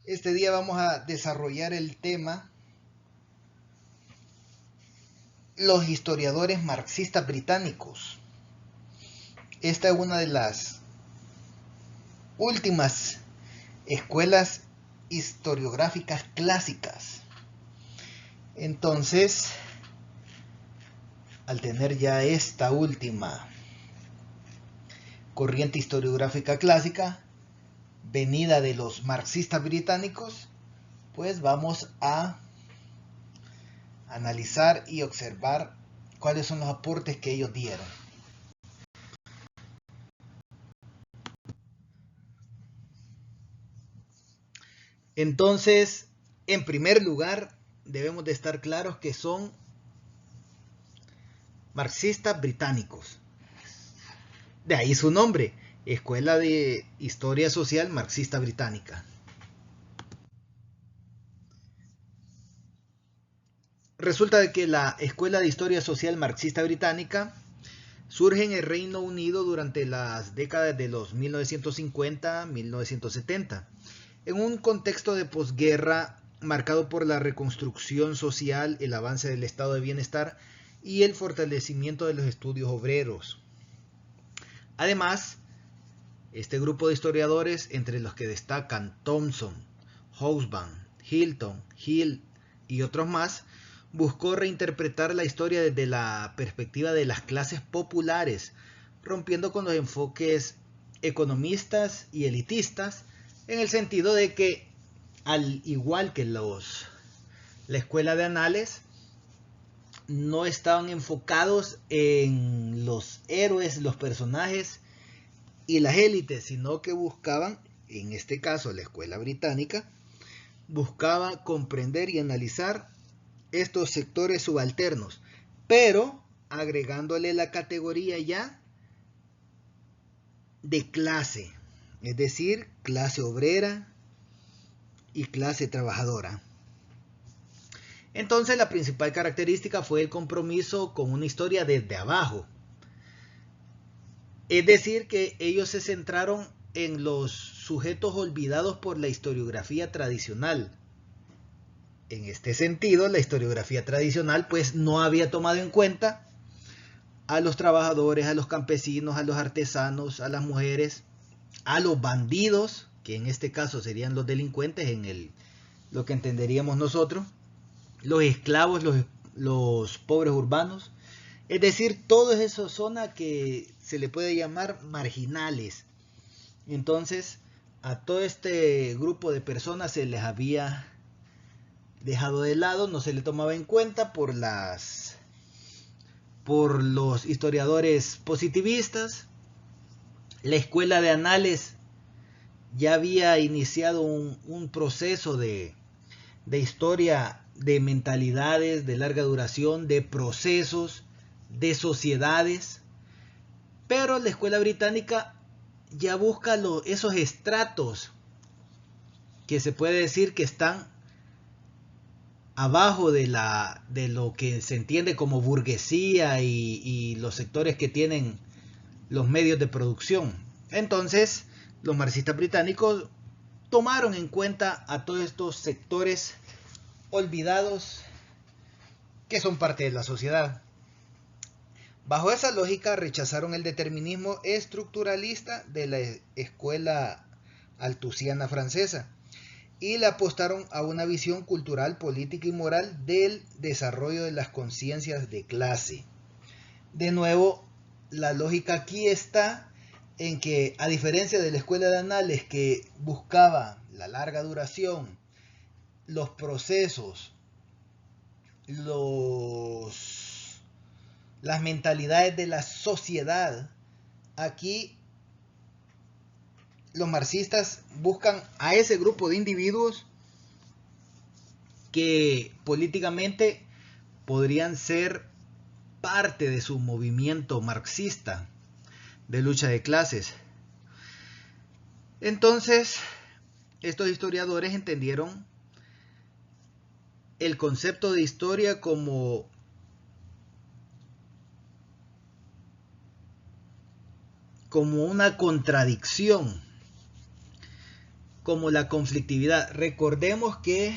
Este día vamos a desarrollar el tema los historiadores marxistas británicos. Esta es una de las últimas escuelas historiográficas clásicas. Entonces, al tener ya esta última corriente historiográfica clásica, venida de los marxistas británicos, pues vamos a analizar y observar cuáles son los aportes que ellos dieron. Entonces, en primer lugar, debemos de estar claros que son marxistas británicos. De ahí su nombre, Escuela de Historia Social Marxista Británica. Resulta de que la Escuela de Historia Social Marxista Británica surge en el Reino Unido durante las décadas de los 1950-1970, en un contexto de posguerra marcado por la reconstrucción social, el avance del estado de bienestar y el fortalecimiento de los estudios obreros. Además, este grupo de historiadores, entre los que destacan Thompson, Hobsbawm, Hilton, Hill y otros más, buscó reinterpretar la historia desde la perspectiva de las clases populares, rompiendo con los enfoques economistas y elitistas, en el sentido de que, al igual que la escuela de Anales, no estaban enfocados en los héroes, los personajes y las élites, sino que buscaban, en este caso la escuela británica, buscaba comprender y analizar estos sectores subalternos, pero agregándole la categoría ya de clase, es decir, clase obrera y clase trabajadora. Entonces la principal característica fue el compromiso con una historia desde abajo. Es decir, que ellos se centraron en los sujetos olvidados por la historiografía tradicional. En este sentido, la historiografía tradicional pues no había tomado en cuenta a los trabajadores, a los campesinos, a los artesanos, a las mujeres, a los bandidos, que en este caso serían los delincuentes lo que entenderíamos nosotros, los esclavos, los pobres urbanos, es decir, todas esas zonas que se le puede llamar marginales. Entonces, a todo este grupo de personas se les había dejado de lado, no se le tomaba en cuenta por los historiadores positivistas. La escuela de Anales ya había iniciado un proceso de historia de mentalidades de larga duración, de procesos, de sociedades, pero la escuela británica ya busca esos estratos que se puede decir que están abajo de lo que se entiende como burguesía y los sectores que tienen los medios de producción. Entonces, los marxistas británicos tomaron en cuenta a todos estos sectores olvidados que son parte de la sociedad. Bajo esa lógica rechazaron el determinismo estructuralista de la escuela althusiana francesa y le apostaron a una visión cultural, política y moral del desarrollo de las conciencias de clase. De nuevo, la lógica aquí está en que, a diferencia de la escuela de Anales que buscaba la larga duración, los procesos, las mentalidades de la sociedad, aquí los marxistas buscan a ese grupo de individuos que políticamente podrían ser parte de su movimiento marxista de lucha de clases. Entonces, estos historiadores entendieron el concepto de historia como una contradicción como la conflictividad. Recordemos que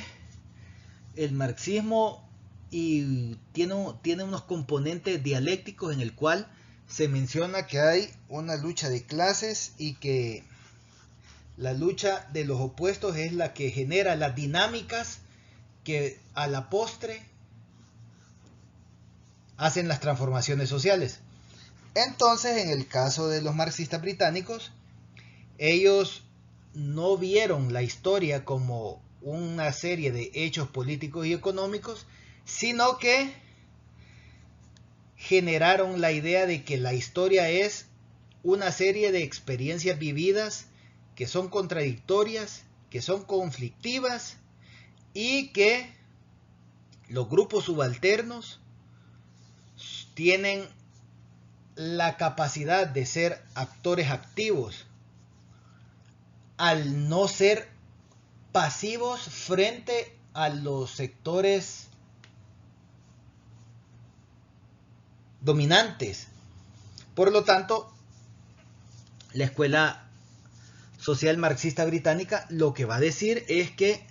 el marxismo tiene unos componentes dialécticos en el cual se menciona que hay una lucha de clases y que la lucha de los opuestos es la que genera las dinámicas que a la postre hacen las transformaciones sociales. Entonces, en el caso de los marxistas británicos, ellos no vieron la historia como una serie de hechos políticos y económicos, sino que generaron la idea de que la historia es una serie de experiencias vividas que son contradictorias, que son conflictivas y que los grupos subalternos tienen la capacidad de ser actores activos al no ser pasivos frente a los sectores dominantes. Por lo tanto, la escuela social marxista británica lo que va a decir es que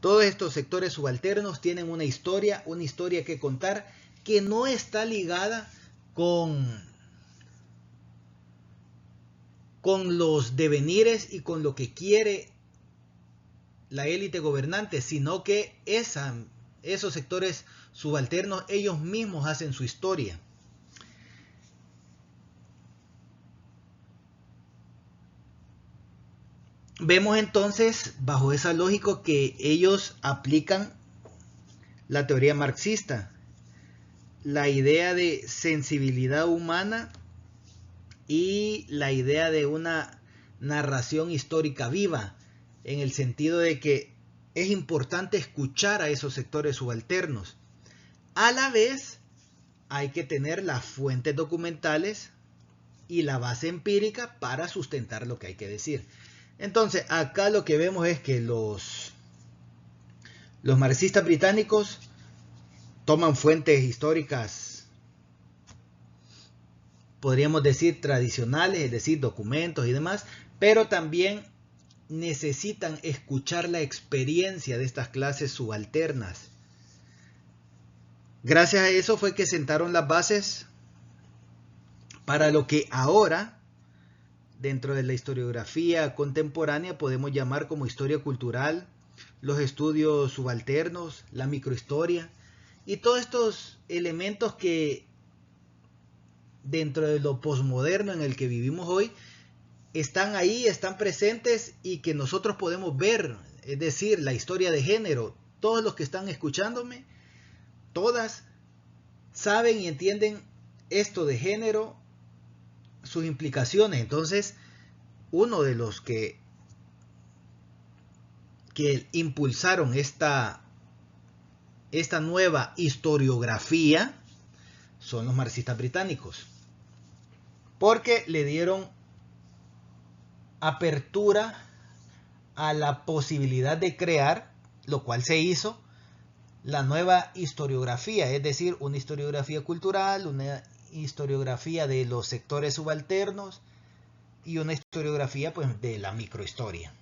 todos estos sectores subalternos tienen una historia que contar que no está ligada con los devenires y con lo que quiere la élite gobernante, sino que esos sectores subalternos ellos mismos hacen su historia. Vemos entonces, bajo esa lógica, que ellos aplican la teoría marxista, la idea de sensibilidad humana y la idea de una narración histórica viva, en el sentido de que es importante escuchar a esos sectores subalternos. A la vez, hay que tener las fuentes documentales y la base empírica para sustentar lo que hay que decir. Entonces, acá lo que vemos es que los marxistas británicos toman fuentes históricas, podríamos decir tradicionales, es decir, documentos y demás, pero también necesitan escuchar la experiencia de estas clases subalternas. Gracias a eso fue que sentaron las bases para lo que ahora, dentro de la historiografía contemporánea, podemos llamar como historia cultural, los estudios subalternos, la microhistoria y todos estos elementos que dentro de lo posmoderno en el que vivimos hoy están ahí, están presentes y que nosotros podemos ver, es decir, la historia de género. Todos los que están escuchándome, todas saben y entienden esto de género, sus implicaciones. Entonces, uno de los que impulsaron esta nueva historiografía son los marxistas británicos, porque le dieron apertura a la posibilidad de crear, lo cual se hizo, la nueva historiografía, es decir, una historiografía cultural, una historiografía de los sectores subalternos y una historiografía pues, de la microhistoria.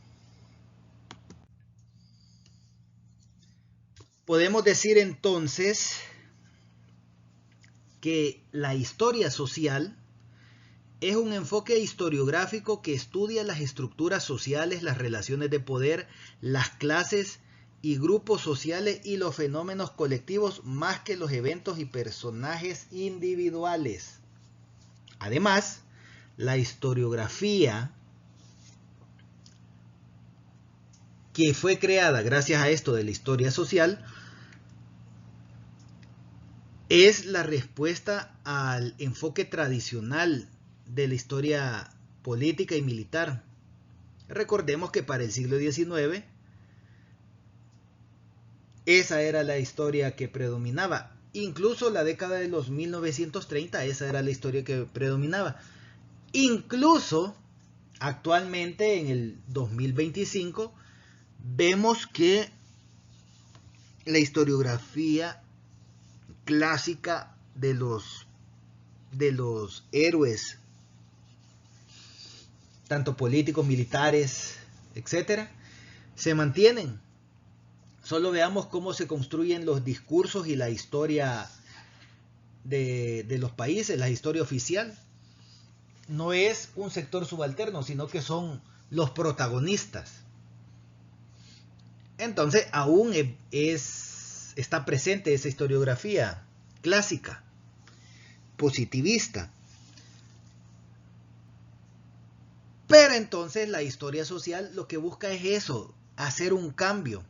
Podemos decir entonces que la historia social es un enfoque historiográfico que estudia las estructuras sociales, las relaciones de poder, las clases y grupos sociales y los fenómenos colectivos más que los eventos y personajes individuales. Además, la historiografía que fue creada gracias a esto de la historia social es la respuesta al enfoque tradicional de la historia política y militar. Recordemos que para el siglo XIX esa era la historia que predominaba. Incluso la década de los 1930 esa era la historia que predominaba. Incluso actualmente en el 2025 vemos que la historiografía clásica de los héroes, tanto políticos, militares, etcétera, se mantienen. Solo veamos cómo se construyen los discursos y la historia de los países, la historia oficial. No es un sector subalterno, sino que son los protagonistas. Entonces, aún está presente esa historiografía clásica, positivista. Pero entonces la historia social lo que busca es eso, hacer un cambio,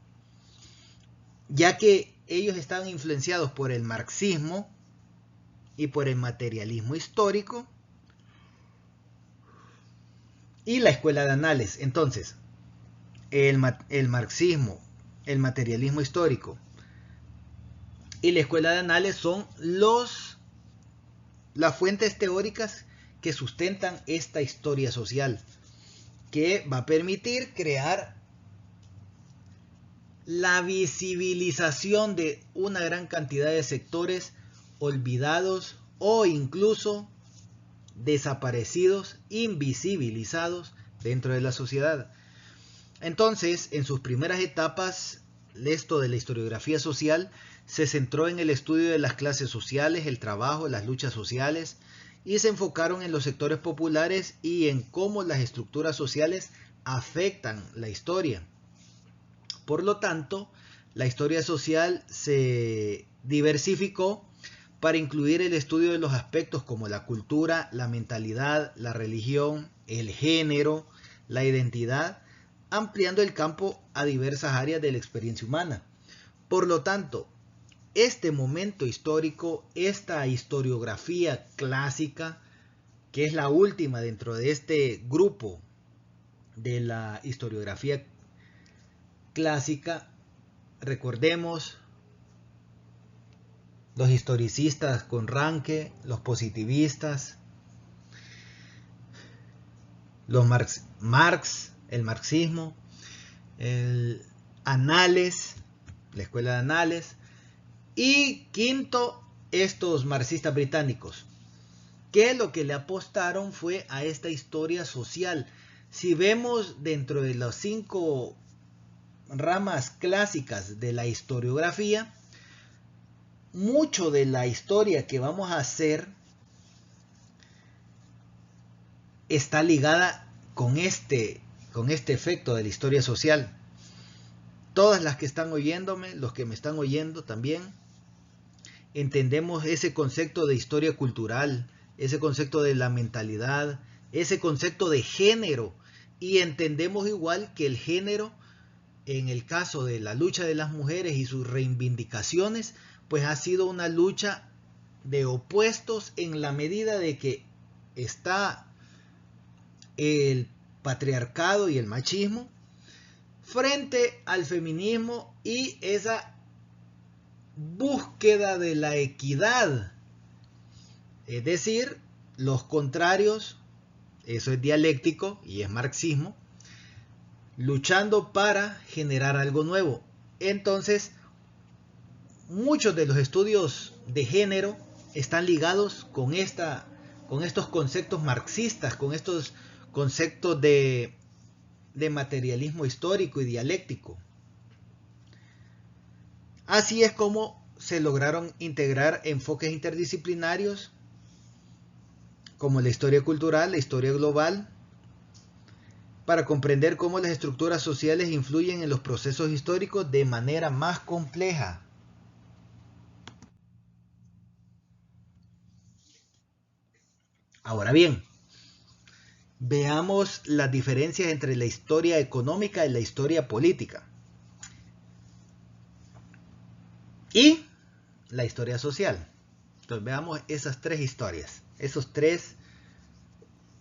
ya que ellos estaban influenciados por el marxismo y por el materialismo histórico y la escuela de análisis. Entonces, el marxismo, el materialismo histórico y la escuela de análisis son las fuentes teóricas que sustentan esta historia social, que va a permitir crear la visibilización de una gran cantidad de sectores olvidados o incluso desaparecidos, invisibilizados dentro de la sociedad. Entonces, en sus primeras etapas, esto de la historiografía social se centró en el estudio de las clases sociales, el trabajo, las luchas sociales, y se enfocaron en los sectores populares y en cómo las estructuras sociales afectan la historia. Por lo tanto, la historia social se diversificó para incluir el estudio de los aspectos como la cultura, la mentalidad, la religión, el género, la identidad, ampliando el campo a diversas áreas de la experiencia humana. Por lo tanto, este momento histórico, esta historiografía clásica, que es la última dentro de este grupo de la historiografía clásica, recordemos los historicistas con Ranke, los positivistas, los Marx, el marxismo, el Annales, la escuela de Annales, y quinto, estos marxistas británicos, que lo que le apostaron fue a esta historia social. Si vemos dentro de las 5 ramas clásicas de la historiografía, mucho de la historia que vamos a hacer está ligada con este efecto de la historia social. Todas las que están oyéndome, los que me están oyendo también, entendemos ese concepto de historia cultural, ese concepto de la mentalidad, ese concepto de género, y entendemos igual que el género, en el caso de la lucha de las mujeres y sus reivindicaciones, pues ha sido una lucha de opuestos en la medida de que está el patriarcado y el machismo frente al feminismo y esa búsqueda de la equidad, es decir, los contrarios, eso es dialéctico y es marxismo, luchando para generar algo nuevo. Entonces, muchos de los estudios de género están ligados con estos conceptos marxistas, con estos conceptos de materialismo histórico y dialéctico. Así es como se lograron integrar enfoques interdisciplinarios como la historia cultural, la historia global, para comprender cómo las estructuras sociales influyen en los procesos históricos de manera más compleja. Ahora bien, veamos las diferencias entre la historia económica y la historia política. Y la historia social. Entonces veamos esas 3 historias, esos 3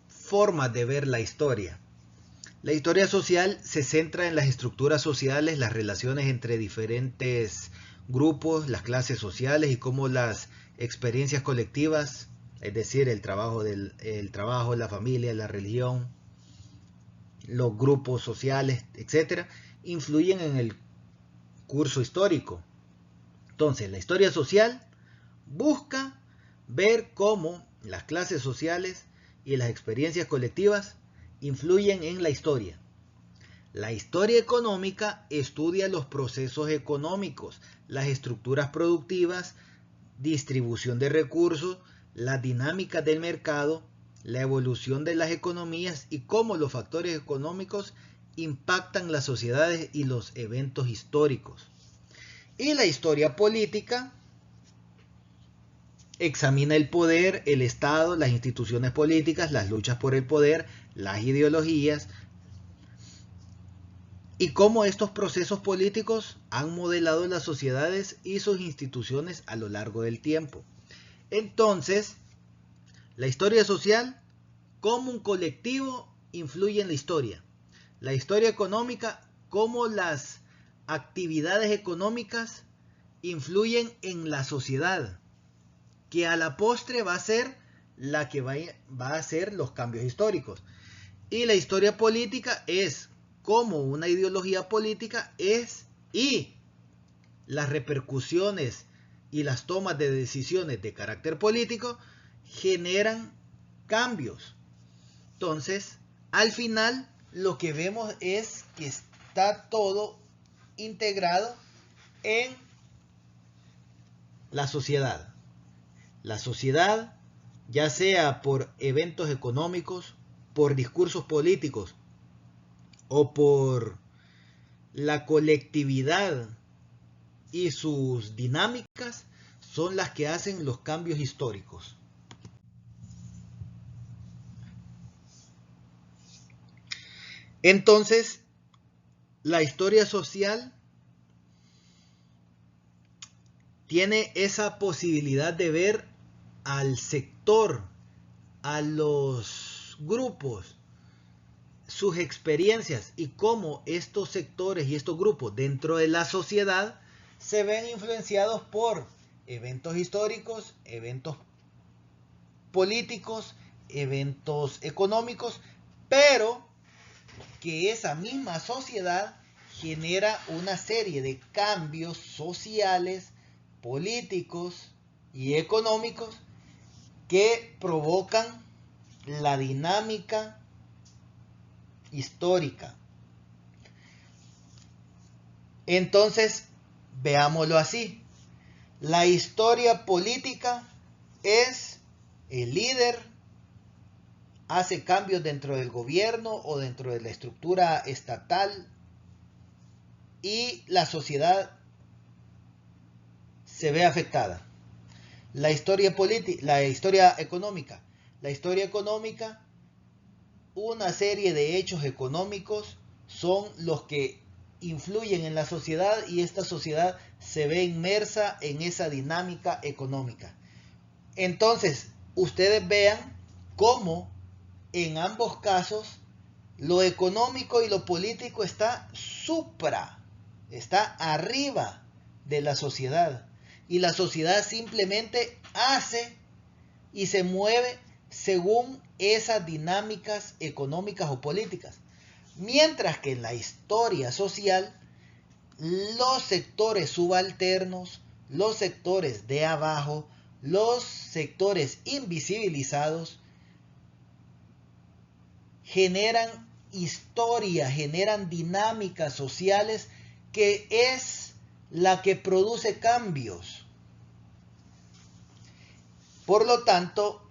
formas de ver la historia. La historia social se centra en las estructuras sociales, las relaciones entre diferentes grupos, las clases sociales y cómo las experiencias colectivas, es decir, el trabajo, la familia, la religión, los grupos sociales, etcétera, influyen en el curso histórico. Entonces, la historia social busca ver cómo las clases sociales y las experiencias colectivas influyen en la historia. La historia económica estudia los procesos económicos, las estructuras productivas, distribución de recursos, las dinámicas del mercado, la evolución de las economías y cómo los factores económicos impactan las sociedades y los eventos históricos. Y la historia política examina el poder, el Estado, las instituciones políticas, las luchas por el poder, las ideologías y cómo estos procesos políticos han modelado las sociedades y sus instituciones a lo largo del tiempo. Entonces, la historia social, cómo un colectivo influye en la historia. La historia económica, cómo las actividades económicas influyen en la sociedad, que a la postre va a ser la que va a hacer los cambios históricos. Y la historia política es cómo una ideología política es y las repercusiones y las tomas de decisiones de carácter político generan cambios. Entonces, al final, lo que vemos es que está todo integrado en la sociedad. La sociedad, ya sea por eventos económicos, por discursos políticos o por la colectividad y sus dinámicas, son las que hacen los cambios históricos. Entonces, la historia social tiene esa posibilidad de ver al sector, a los grupos, sus experiencias y cómo estos sectores y estos grupos dentro de la sociedad se ven influenciados por eventos históricos, eventos políticos, eventos económicos, pero que esa misma sociedad genera una serie de cambios sociales, políticos y económicos que provocan la dinámica histórica. Entonces, veámoslo así. La historia política es el líder, hace cambios dentro del gobierno o dentro de la estructura estatal y la sociedad se ve afectada. La historia económica. La historia económica, una serie de hechos económicos son los que influyen en la sociedad y esta sociedad se ve inmersa en esa dinámica económica. Entonces, ustedes vean cómo en ambos casos lo económico y lo político está arriba de la sociedad. Y la sociedad simplemente hace y se mueve según esas dinámicas económicas o políticas. Mientras que en la historia social, los sectores subalternos, los sectores de abajo, los sectores invisibilizados, generan historia, generan dinámicas sociales que es la que produce cambios. Por lo tanto,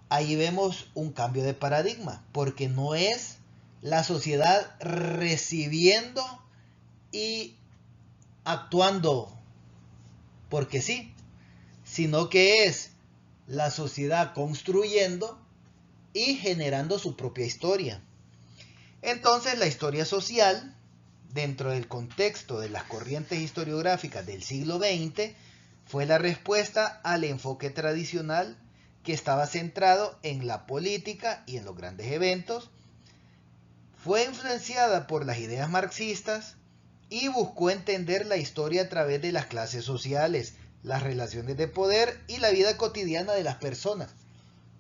ahí vemos un cambio de paradigma, porque no es la sociedad recibiendo y actuando porque sí, sino que es la sociedad construyendo y generando su propia historia. Entonces, la historia social, dentro del contexto de las corrientes historiográficas del siglo XX, fue la respuesta al enfoque tradicional que estaba centrado en la política y en los grandes eventos. Fue influenciada por las ideas marxistas y buscó entender la historia a través de las clases sociales, las relaciones de poder y la vida cotidiana de las personas.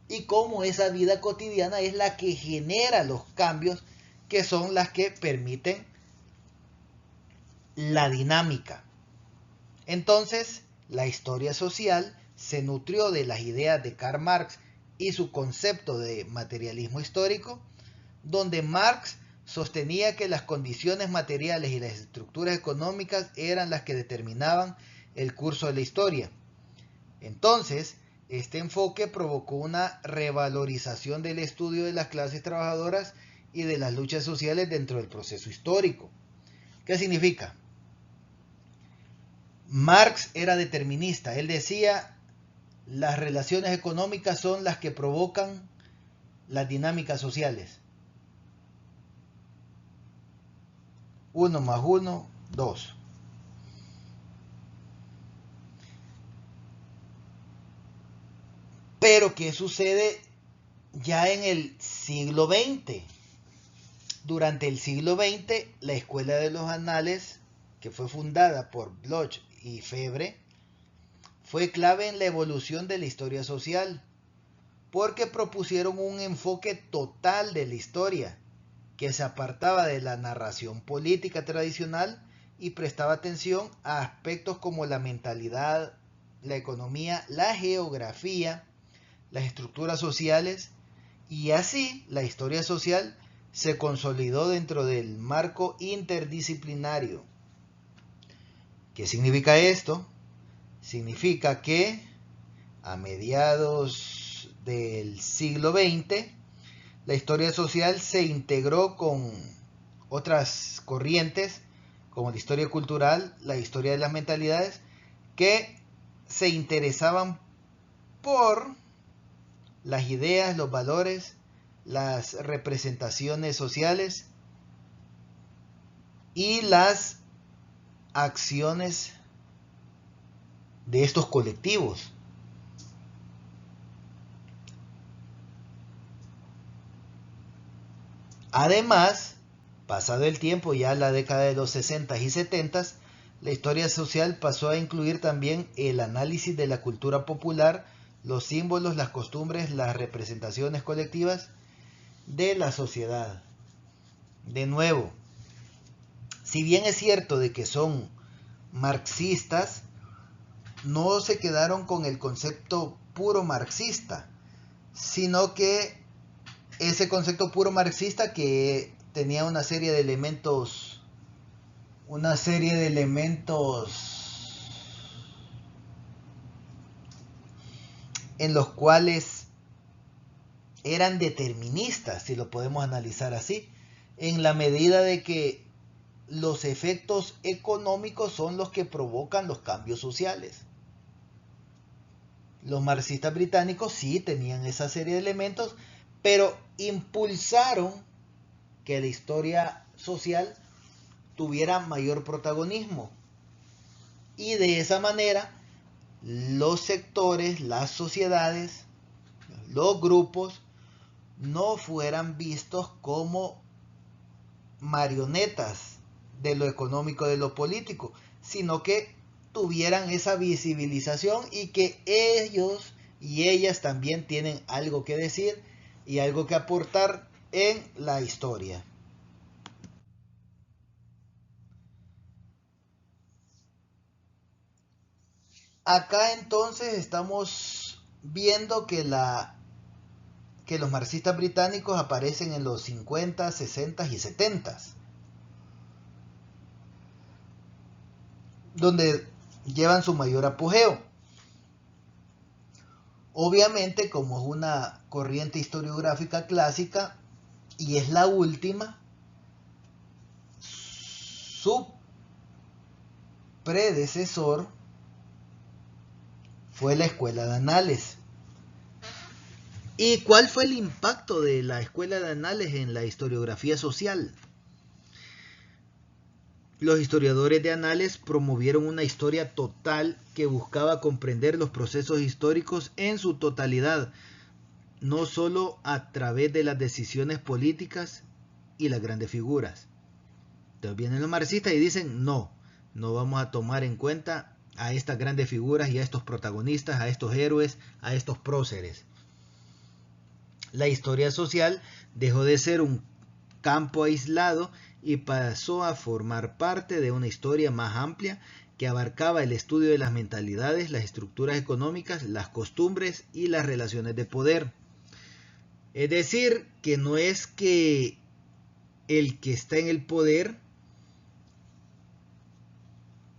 Y cómo esa vida cotidiana es la que genera los cambios que son las que permiten la dinámica. Entonces, la historia social se nutrió de las ideas de Karl Marx y su concepto de materialismo histórico, donde Marx sostenía que las condiciones materiales y las estructuras económicas eran las que determinaban el curso de la historia. Entonces, este enfoque provocó una revalorización del estudio de las clases trabajadoras y de las luchas sociales dentro del proceso histórico. ¿Qué significa? Marx era determinista. Él decía, las relaciones económicas son las que provocan las dinámicas sociales. 1 más 1, 2. Pero ¿qué sucede ya en el siglo XX? Durante el siglo XX, la Escuela de los Anales, que fue fundada por Bloch y Febvre, fue clave en la evolución de la historia social, porque propusieron un enfoque total de la historia, que se apartaba de la narración política tradicional y prestaba atención a aspectos como la mentalidad, la economía, la geografía, las estructuras sociales, y así la historia social se consolidó dentro del marco interdisciplinario. ¿Qué significa esto? Significa que a mediados del siglo XX la historia social se integró con otras corrientes como la historia cultural, la historia de las mentalidades, que se interesaban por las ideas, los valores, las representaciones sociales y las acciones de estos colectivos. Además, pasado el tiempo, ya la década de los 60 y 70, la historia social pasó a incluir también el análisis de la cultura popular, los símbolos, las costumbres, las representaciones colectivas de la sociedad. De nuevo, si bien es cierto de que son marxistas, no se quedaron con el concepto puro marxista, sino que ese concepto puro marxista que tenía una serie de elementos en los cuales eran deterministas, si lo podemos analizar así, en la medida de que los efectos económicos son los que provocan los cambios sociales. Los marxistas británicos sí tenían esa serie de elementos, pero impulsaron que la historia social tuviera mayor protagonismo. Y de esa manera, los sectores, las sociedades, los grupos, no fueran vistos como marionetas de lo económico, de lo político, sino que tuvieran esa visibilización y que ellos y ellas también tienen algo que decir y algo que aportar en la historia. Acá entonces estamos viendo que los marxistas británicos aparecen en los 50, 60 y 70, donde llevan su mayor apogeo. Obviamente, como es una corriente historiográfica clásica y es la última, su predecesor fue la Escuela de Anales. ¿Y cuál fue el impacto de la Escuela de Anales en la historiografía social? Los historiadores de Anales promovieron una historia total que buscaba comprender los procesos históricos en su totalidad, no solo a través de las decisiones políticas y las grandes figuras. Entonces vienen los marxistas y dicen, no vamos a tomar en cuenta a estas grandes figuras y a estos protagonistas, a estos héroes, a estos próceres. La historia social dejó de ser un campo aislado y pasó a formar parte de una historia más amplia que abarcaba el estudio de las mentalidades, las estructuras económicas, las costumbres y las relaciones de poder. Es decir, que no es que el que está en el poder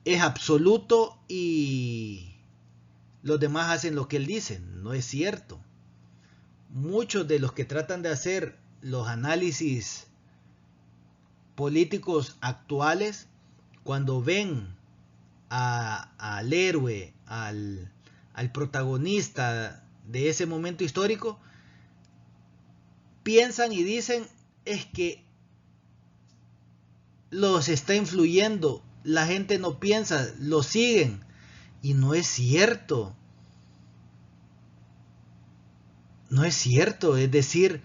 es absoluto y los demás hacen lo que él dice. No es cierto. Muchos de los que tratan de hacer los análisis políticos actuales, cuando ven al héroe, al protagonista de ese momento histórico, piensan y dicen, es que los está influyendo, la gente no piensa, lo siguen. Y no es cierto. No es cierto, es decir,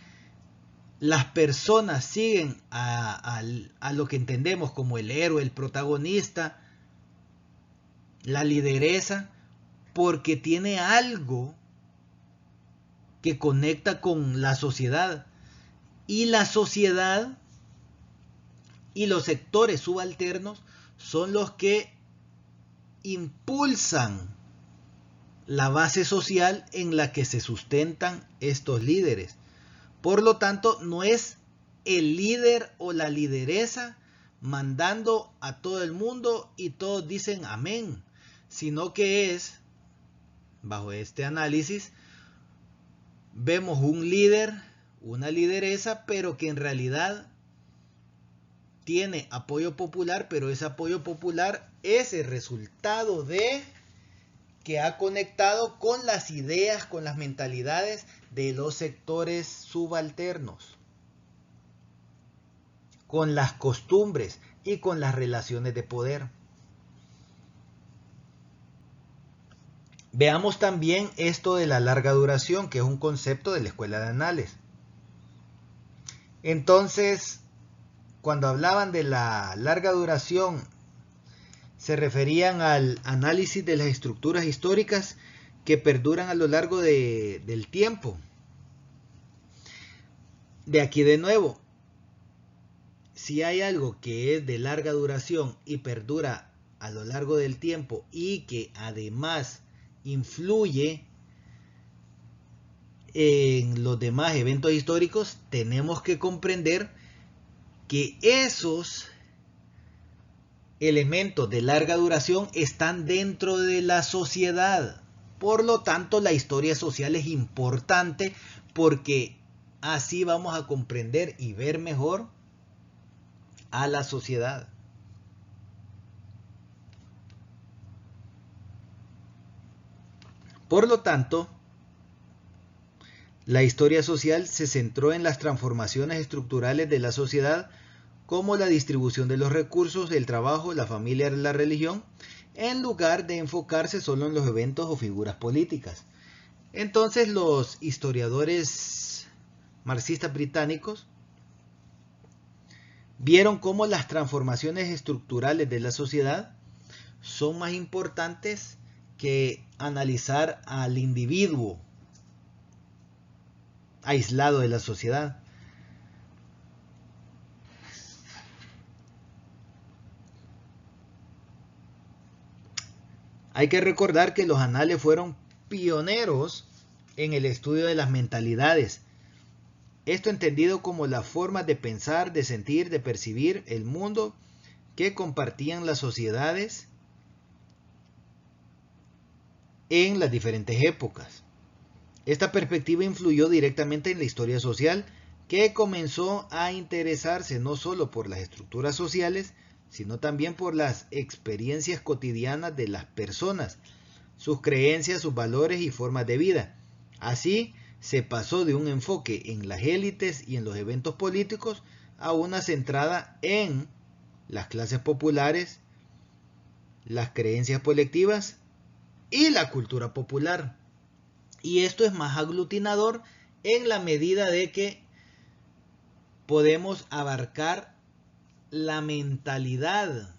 las personas siguen a lo que entendemos como el héroe, el protagonista, la lideresa, porque tiene algo que conecta con la sociedad. Y la sociedad y los sectores subalternos son los que impulsan la base social en la que se sustentan estos líderes. Por lo tanto, no es el líder o la lideresa mandando a todo el mundo y todos dicen amén, sino que es, bajo este análisis, vemos un líder, una lideresa, pero que en realidad tiene apoyo popular, pero ese apoyo popular es el resultado de que ha conectado con las ideas, con las mentalidades de los sectores subalternos, con las costumbres y con las relaciones de poder. Veamos también esto de la larga duración, que es un concepto de la escuela de Annales. Entonces, cuando hablaban de la larga duración, se referían al análisis de las estructuras históricas que perduran a lo largo del tiempo. De aquí de nuevo, si hay algo que es de larga duración y perdura a lo largo del tiempo y que además influye en los demás eventos históricos, tenemos que comprender que esos elementos de larga duración están dentro de la sociedad. Por lo tanto, la historia social es importante porque así vamos a comprender y ver mejor a la sociedad. Por lo tanto, la historia social se centró en las transformaciones estructurales de la sociedad, como la distribución de los recursos, el trabajo, la familia y la religión, en lugar de enfocarse solo en los eventos o figuras políticas. Entonces, los historiadores marxistas británicos vieron cómo las transformaciones estructurales de la sociedad son más importantes que analizar al individuo aislado de la sociedad. Hay que recordar que los Annales fueron pioneros en el estudio de las mentalidades. Esto entendido como las formas de pensar, de sentir, de percibir el mundo que compartían las sociedades en las diferentes épocas. Esta perspectiva influyó directamente en la historia social, que comenzó a interesarse no solo por las estructuras sociales, sino también por las experiencias cotidianas de las personas, sus creencias, sus valores y formas de vida. Así, se pasó de un enfoque en las élites y en los eventos políticos a una centrada en las clases populares, las creencias colectivas y la cultura popular. Y esto es más aglutinador en la medida de que podemos abarcar la mentalidad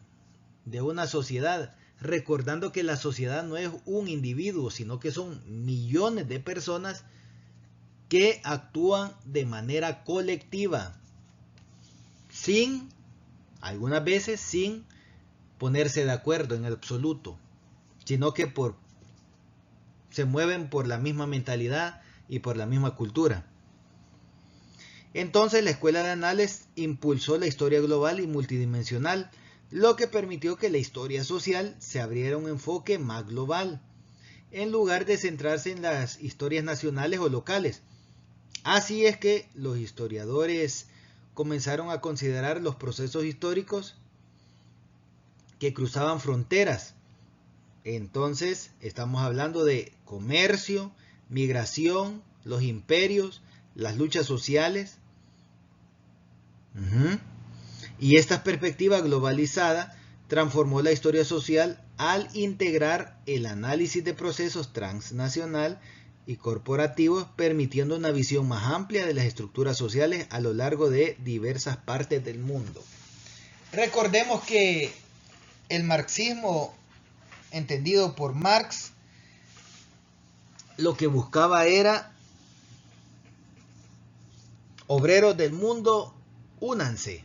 de una sociedad, recordando que la sociedad no es un individuo, sino que son millones de personas que actúan de manera colectiva, algunas veces sin ponerse de acuerdo en absoluto, sino que se mueven por la misma mentalidad y por la misma cultura. Entonces la Escuela de Anales impulsó la historia global y multidimensional, lo que permitió que la historia social se abriera un enfoque más global, en lugar de centrarse en las historias nacionales o locales. Así es que los historiadores comenzaron a considerar los procesos históricos que cruzaban fronteras. Entonces estamos hablando de comercio, migración, los imperios, las luchas sociales. Y esta perspectiva globalizada transformó la historia social al integrar el análisis de procesos transnacional y corporativos, permitiendo una visión más amplia de las estructuras sociales a lo largo de diversas partes del mundo. Recordemos que el marxismo, entendido por Marx, lo que buscaba era: obreros del mundo, únanse.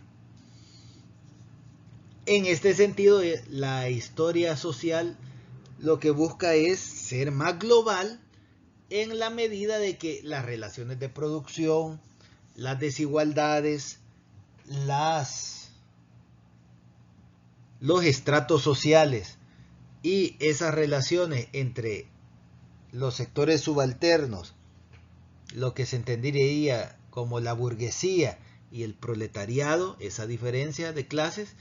En este sentido, la historia social lo que busca es ser más global en la medida de que las relaciones de producción, las desigualdades, los estratos sociales y esas relaciones entre los sectores subalternos, lo que se entendería como la burguesía y el proletariado, esa diferencia de clases,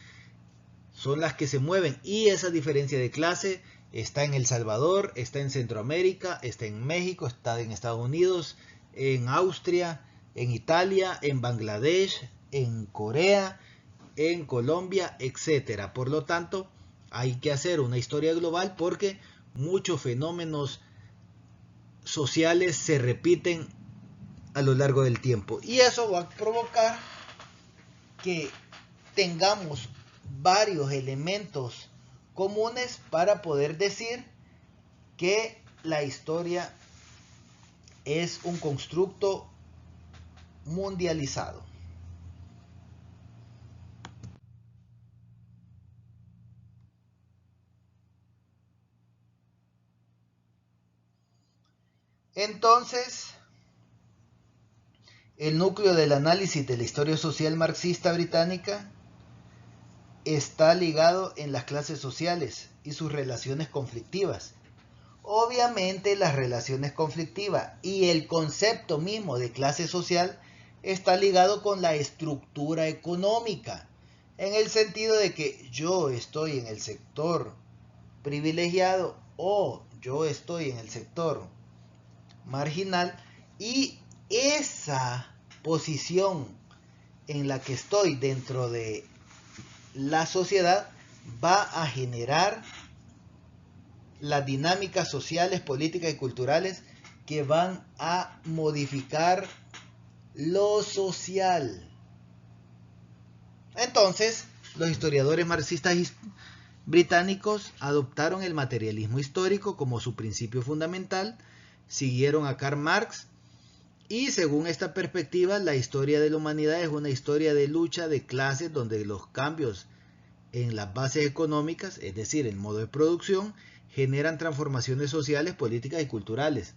son las que se mueven, y esa diferencia de clase está en El Salvador, está en Centroamérica, está en México, está en Estados Unidos, en Austria, en Italia, en Bangladesh, en Corea, en Colombia, etc. Por lo tanto, hay que hacer una historia global porque muchos fenómenos sociales se repiten a lo largo del tiempo, y eso va a provocar que tengamos varios elementos comunes para poder decir que la historia es un constructo mundializado. Entonces, el núcleo del análisis de la historia social marxista británica está ligado en las clases sociales y sus relaciones conflictivas. Obviamente las relaciones conflictivas y el concepto mismo de clase social está ligado con la estructura económica, en el sentido de que yo estoy en el sector privilegiado o yo estoy en el sector marginal, y esa posición en la que estoy dentro de la sociedad va a generar las dinámicas sociales, políticas y culturales que van a modificar lo social. Entonces, los historiadores marxistas británicos adoptaron el materialismo histórico como su principio fundamental, siguieron a Karl Marx, y según esta perspectiva, la historia de la humanidad es una historia de lucha de clases donde los cambios en las bases económicas, es decir, el modo de producción, generan transformaciones sociales, políticas y culturales.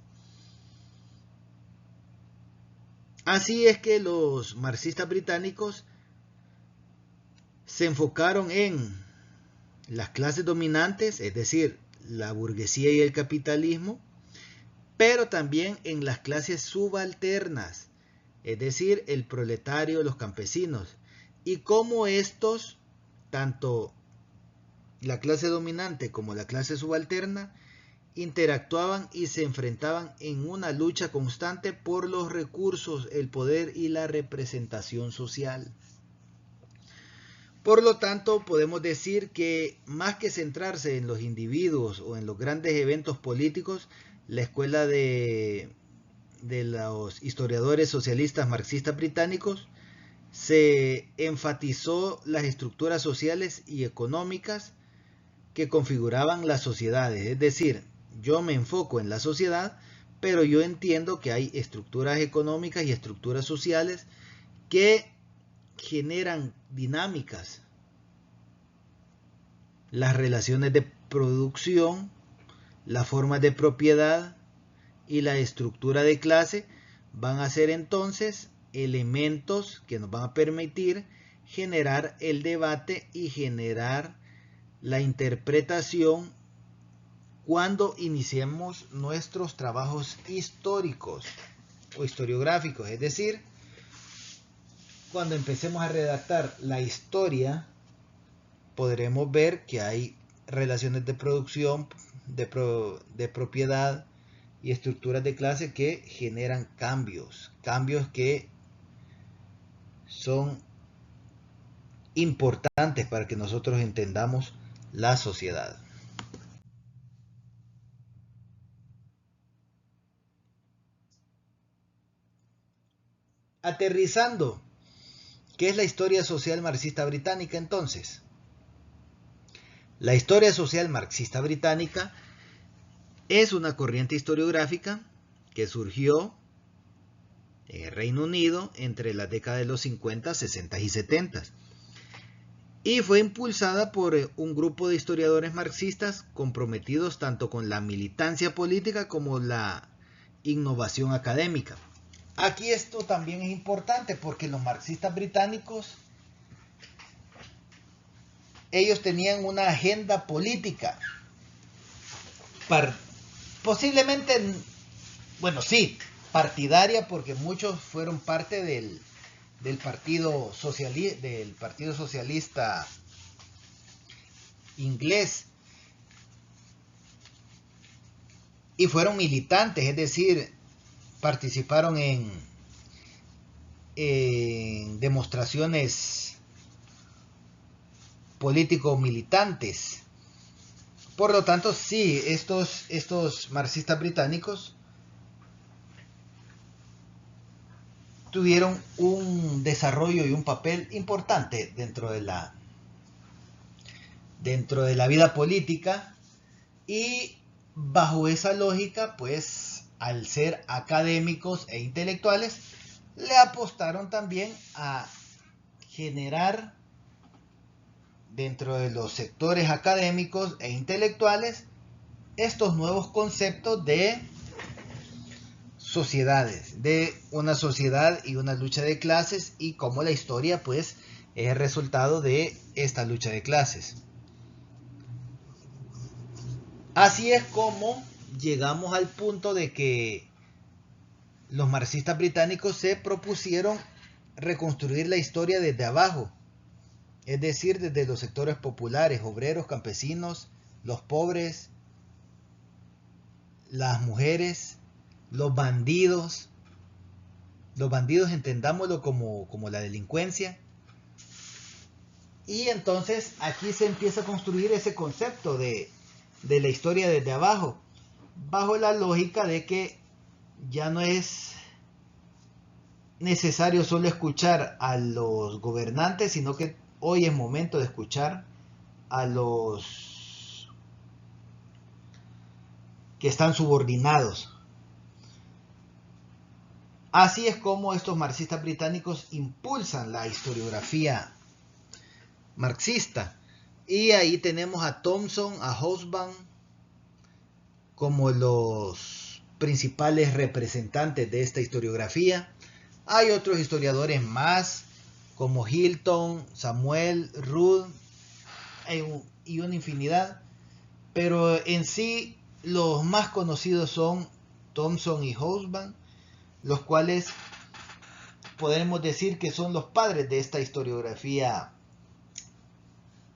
Así es que los marxistas británicos se enfocaron en las clases dominantes, es decir, la burguesía y el capitalismo, pero también en las clases subalternas, es decir, el proletario, los campesinos, y cómo estos, tanto la clase dominante como la clase subalterna, interactuaban y se enfrentaban en una lucha constante por los recursos, el poder y la representación social. Por lo tanto, podemos decir que más que centrarse en los individuos o en los grandes eventos políticos, la escuela de los historiadores socialistas marxistas británicos se enfatizó las estructuras sociales y económicas que configuraban las sociedades. Es decir, yo me enfoco en la sociedad, pero yo entiendo que hay estructuras económicas y estructuras sociales que generan dinámicas. Las relaciones de producción, las formas de propiedad y la estructura de clase van a ser entonces elementos que nos van a permitir generar el debate y generar la interpretación cuando iniciemos nuestros trabajos históricos o historiográficos, es decir, cuando empecemos a redactar la historia, podremos ver que hay relaciones de producción, de propiedad y estructuras de clase que generan cambios que son importantes para que nosotros entendamos la sociedad. Aterrizando, ¿qué es la historia social marxista británica entonces? La historia social marxista británica es una corriente historiográfica que surgió en el Reino Unido entre las décadas de los 50, 60 y 70 y fue impulsada por un grupo de historiadores marxistas comprometidos tanto con la militancia política como la innovación académica. Aquí esto también es importante porque los marxistas británicos, ellos tenían una agenda política, posiblemente, bueno, sí, partidaria, porque muchos fueron parte del Partido Socialista inglés y fueron militantes, es decir, participaron en demostraciones político-militantes. Por lo tanto, sí, estos marxistas británicos tuvieron un desarrollo y un papel importante dentro de la vida política, y bajo esa lógica, pues, al ser académicos e intelectuales, le apostaron también a generar dentro de los sectores académicos e intelectuales estos nuevos conceptos de sociedades, de una sociedad y una lucha de clases, y cómo la historia, pues, es el resultado de esta lucha de clases. Así es como llegamos al punto de que los marxistas británicos se propusieron reconstruir la historia desde abajo, es decir, desde los sectores populares, obreros, campesinos, los pobres, las mujeres, los bandidos entendámoslo como la delincuencia. Y entonces aquí se empieza a construir ese concepto de la historia desde abajo, bajo la lógica de que ya no es necesario solo escuchar a los gobernantes, sino que hoy es momento de escuchar a los que están subordinados. Así es como estos marxistas británicos impulsan la historiografía marxista. Y ahí tenemos a Thompson, a Hobsbawm como los principales representantes de esta historiografía. Hay otros historiadores más, como Hilton, Samuel, Rudd y una infinidad, pero en sí los más conocidos son Thompson y Hobsbawm, los cuales podemos decir que son los padres de esta historiografía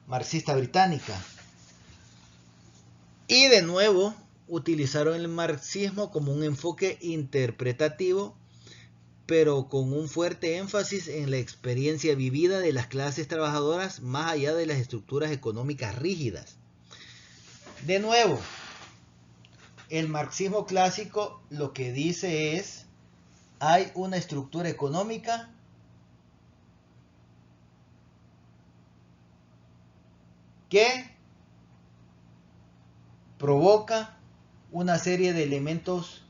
marxista británica. Y de nuevo utilizaron el marxismo como un enfoque interpretativo, pero con un fuerte énfasis en la experiencia vivida de las clases trabajadoras más allá de las estructuras económicas rígidas. De nuevo, el marxismo clásico lo que dice es: hay una estructura económica que provoca una serie de elementos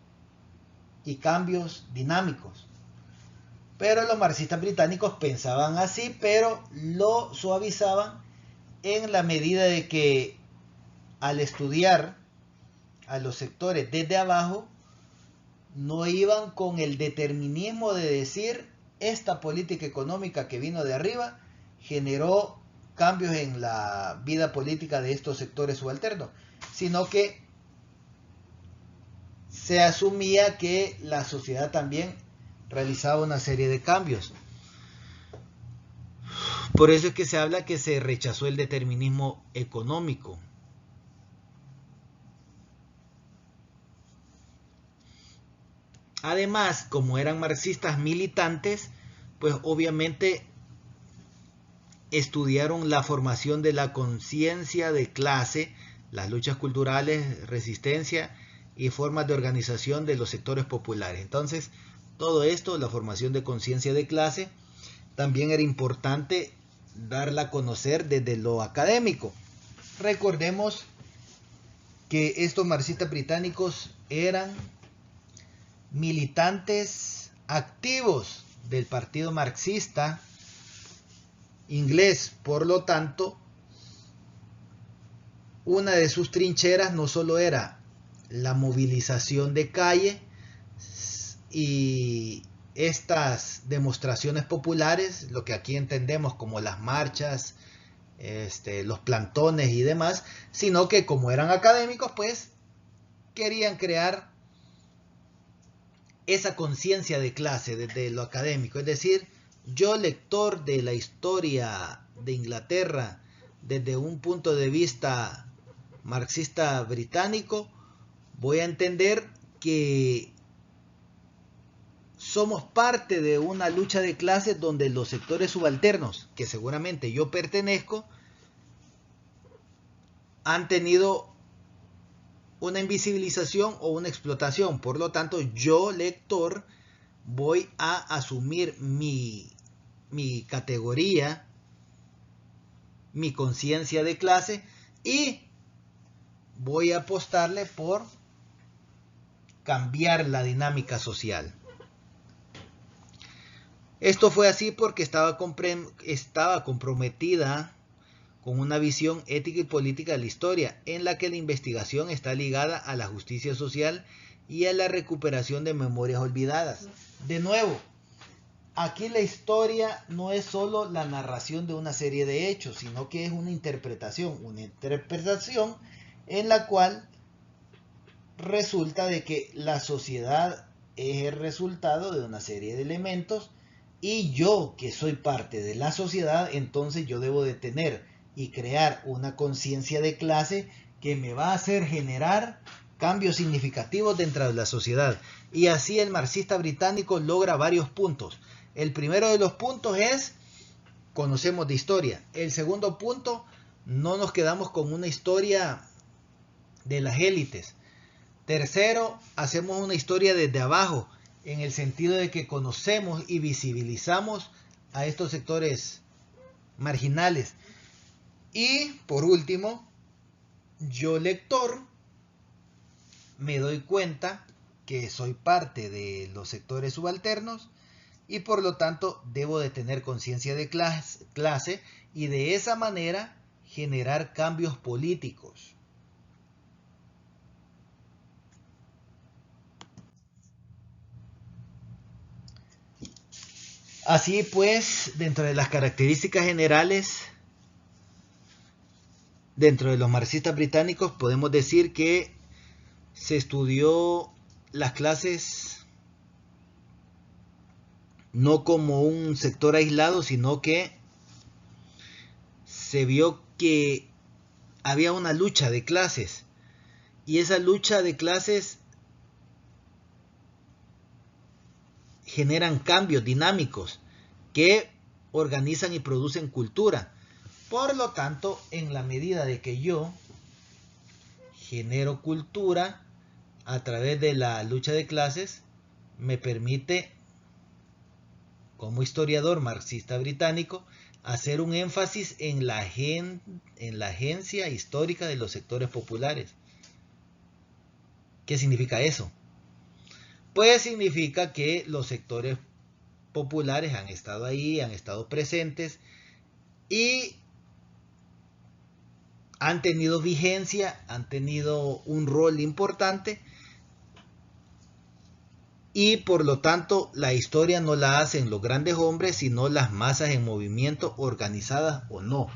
y cambios dinámicos. Pero los marxistas británicos pensaban así, pero lo suavizaban en la medida de que al estudiar a los sectores desde abajo, no iban con el determinismo de decir esta política económica que vino de arriba generó cambios en la vida política de estos sectores subalternos, sino que se asumía que la sociedad también realizaba una serie de cambios. Por eso es que se habla que se rechazó el determinismo económico. Además, como eran marxistas militantes, pues obviamente estudiaron la formación de la conciencia de clase, las luchas culturales, resistencia y formas de organización de los sectores populares. Entonces, todo esto, la formación de conciencia de clase, también era importante darla a conocer desde lo académico. Recordemos que estos marxistas británicos eran militantes activos del partido marxista inglés. Por lo tanto, una de sus trincheras no solo era la movilización de calle y estas demostraciones populares, lo que aquí entendemos como las marchas, los plantones y demás, sino que como eran académicos, pues querían crear esa conciencia de clase desde lo académico. Es decir, yo, lector de la historia de Inglaterra desde un punto de vista marxista británico, voy a entender que somos parte de una lucha de clases donde los sectores subalternos, que seguramente yo pertenezco, han tenido una invisibilización o una explotación. Por lo tanto, yo, lector, voy a asumir mi categoría, mi conciencia de clase, y voy a apostarle por cambiar la dinámica social. Esto fue así porque estaba comprometida con una visión ética y política de la historia, en la que la investigación está ligada a la justicia social y a la recuperación de memorias olvidadas. De nuevo, aquí la historia no es solo la narración de una serie de hechos, sino que es una interpretación en la cual resulta de que la sociedad es el resultado de una serie de elementos, y yo, que soy parte de la sociedad, entonces yo debo de tener y crear una conciencia de clase que me va a hacer generar cambios significativos dentro de la sociedad. Y así el marxista británico logra varios puntos. El primero de los puntos es: conocemos de historia. El segundo punto: no nos quedamos con una historia de las élites. Tercero, hacemos una historia desde abajo, en el sentido de que conocemos y visibilizamos a estos sectores marginales. Y por último, yo, lector, me doy cuenta que soy parte de los sectores subalternos y por lo tanto debo de tener conciencia de clase y de esa manera generar cambios políticos. Así pues, dentro de las características generales, dentro de los marxistas británicos, podemos decir que se estudió las clases no como un sector aislado, sino que se vio que había una lucha de clases, y esa lucha de clases generan cambios dinámicos que organizan y producen cultura. Por lo tanto, en la medida de que yo genero cultura a través de la lucha de clases, me permite, como historiador marxista británico, hacer un énfasis en la agencia histórica de los sectores populares. ¿Qué significa eso? Pues significa que los sectores populares han estado ahí, han estado presentes y han tenido vigencia, han tenido un rol importante, y por lo tanto la historia no la hacen los grandes hombres, sino las masas en movimiento, organizadas o no.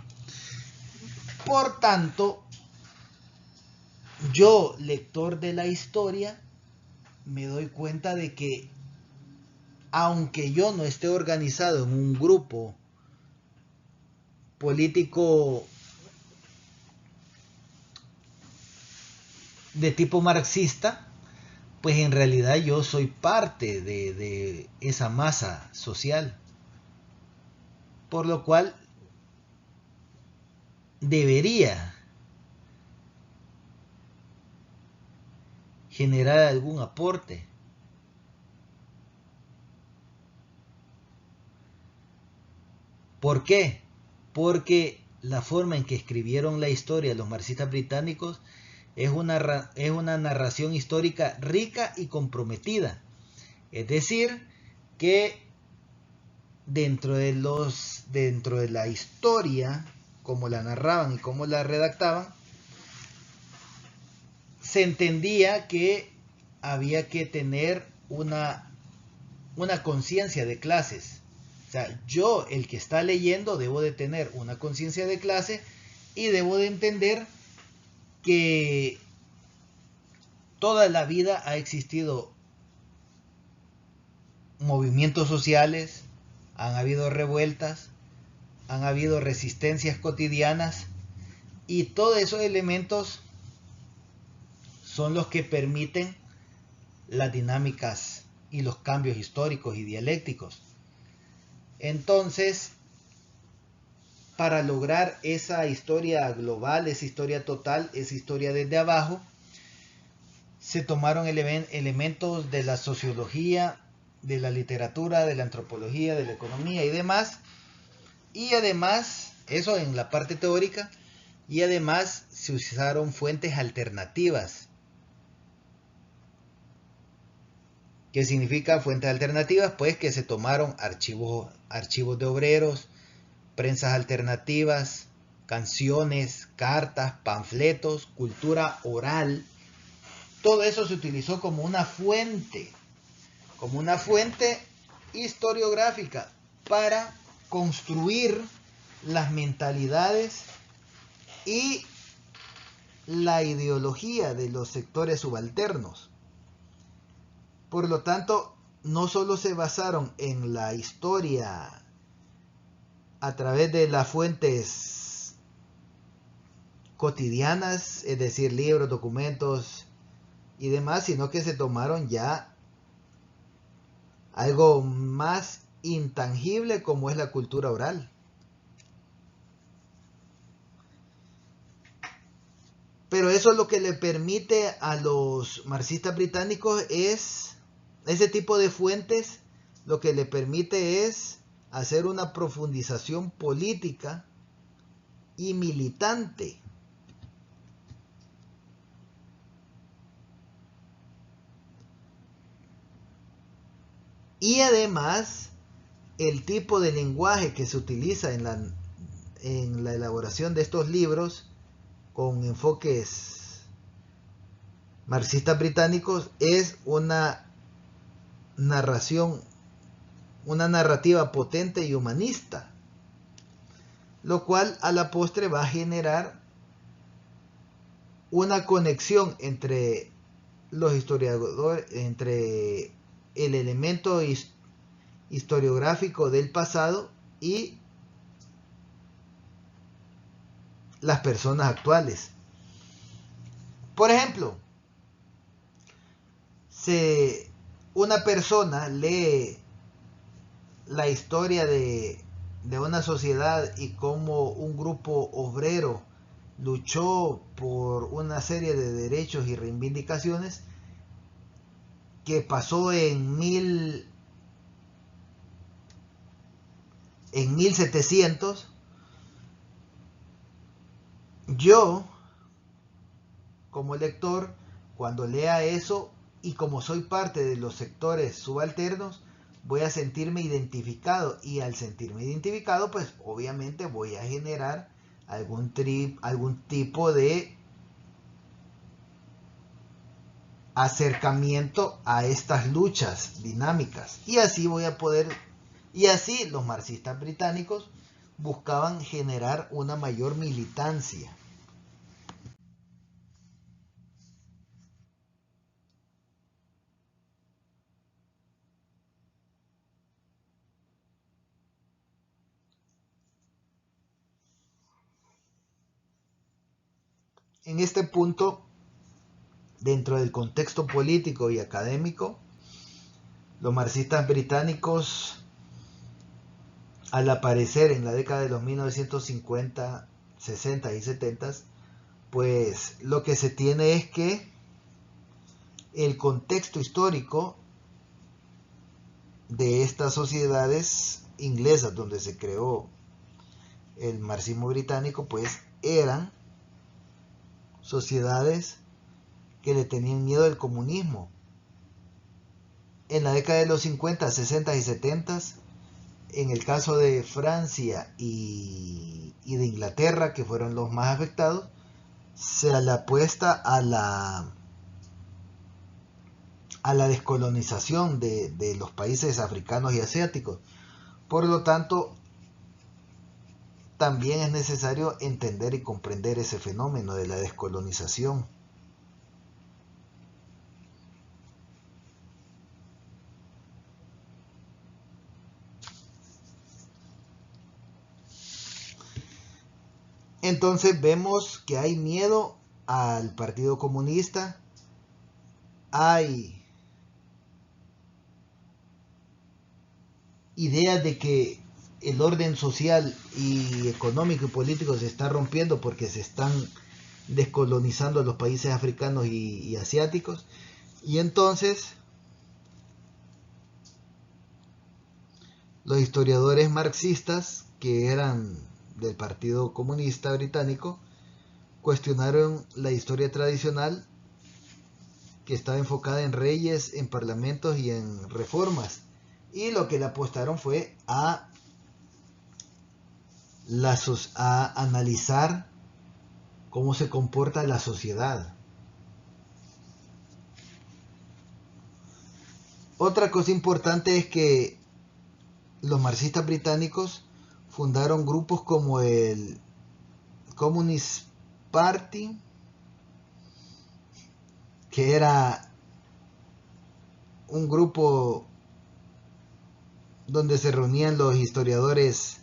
Por tanto, yo, lector de la historia, me doy cuenta de que aunque yo no esté organizado en un grupo político de tipo marxista, pues en realidad yo soy parte de esa masa social, por lo cual debería generar algún aporte. ¿Por qué? Porque la forma en que escribieron la historia los marxistas británicos es una narración histórica rica y comprometida. Es decir, que dentro de la historia, como la narraban y como la redactaban, se entendía que había que tener una conciencia de clases. O sea, yo, el que está leyendo, debo de tener una conciencia de clase y debo de entender que toda la vida ha existido movimientos sociales, han habido revueltas, han habido resistencias cotidianas y todos esos elementos son los que permiten las dinámicas y los cambios históricos y dialécticos. Entonces, para lograr esa historia global, esa historia total, esa historia desde abajo, se tomaron elementos de la sociología, de la literatura, de la antropología, de la economía y demás. Y además, eso en la parte teórica, y además se usaron fuentes alternativas. ¿Qué significa fuentes alternativas? Pues que se tomaron archivos de obreros, prensas alternativas, canciones, cartas, panfletos, cultura oral. Todo eso se utilizó como una fuente historiográfica para construir las mentalidades y la ideología de los sectores subalternos. Por lo tanto, no solo se basaron en la historia a través de las fuentes cotidianas, es decir, libros, documentos y demás, sino que se tomaron ya algo más intangible como es la cultura oral. Pero eso es lo que le permite a los marxistas británicos es, ese tipo de fuentes, lo que le permite es hacer una profundización política y militante. Y además, el tipo de lenguaje que se utiliza en la elaboración de estos libros con enfoques marxistas británicos es una narrativa potente y humanista, lo cual a la postre va a generar una conexión entre los historiadores, entre el elemento historiográfico del pasado y las personas actuales. Por ejemplo, si una persona lee la historia de una sociedad y cómo un grupo obrero luchó por una serie de derechos y reivindicaciones que pasó en 1700, yo como lector, cuando lea eso y como soy parte de los sectores subalternos, voy a sentirme identificado, y al sentirme identificado, pues obviamente voy a generar algún tipo de acercamiento a estas luchas dinámicas. Y así los marxistas británicos buscaban generar una mayor militancia. En este punto, dentro del contexto político y académico, los marxistas británicos, al aparecer en la década de los 1950, 60 y 70, pues lo que se tiene es que el contexto histórico de estas sociedades inglesas donde se creó el marxismo británico, pues eran sociedades que le tenían miedo al comunismo. En la década de los 50, 60 y 70, en el caso de Francia y de Inglaterra, que fueron los más afectados, se le apuesta a la descolonización de los países africanos y asiáticos. Por lo tanto, también es necesario entender y comprender ese fenómeno de la descolonización. Entonces vemos que hay miedo al Partido Comunista, hay ideas de que el orden social y económico y político se está rompiendo porque se están descolonizando los países africanos y asiáticos. Y entonces los historiadores marxistas, que eran del Partido Comunista Británico, cuestionaron la historia tradicional que estaba enfocada en reyes, en parlamentos y en reformas. Y lo que le apostaron fue a analizar cómo se comporta la sociedad. Otra cosa importante es que los marxistas británicos fundaron grupos como el Communist Party, que era un grupo donde se reunían los historiadores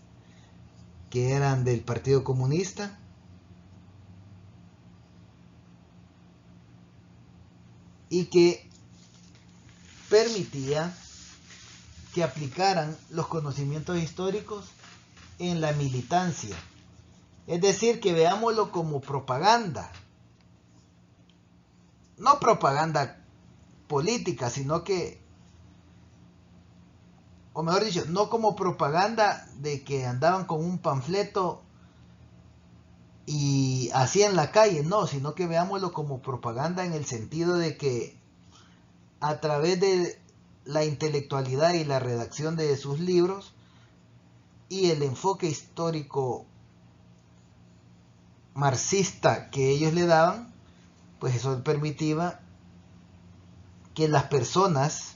que eran del Partido Comunista, y que permitía que aplicaran los conocimientos históricos en la militancia. Es decir, que veámoslo como propaganda. No propaganda política, sino que, o mejor dicho, no como propaganda de que andaban con un panfleto y así en la calle, no, sino que veámoslo como propaganda en el sentido de que a través de la intelectualidad y la redacción de sus libros y el enfoque histórico marxista que ellos le daban, pues eso permitía que las personas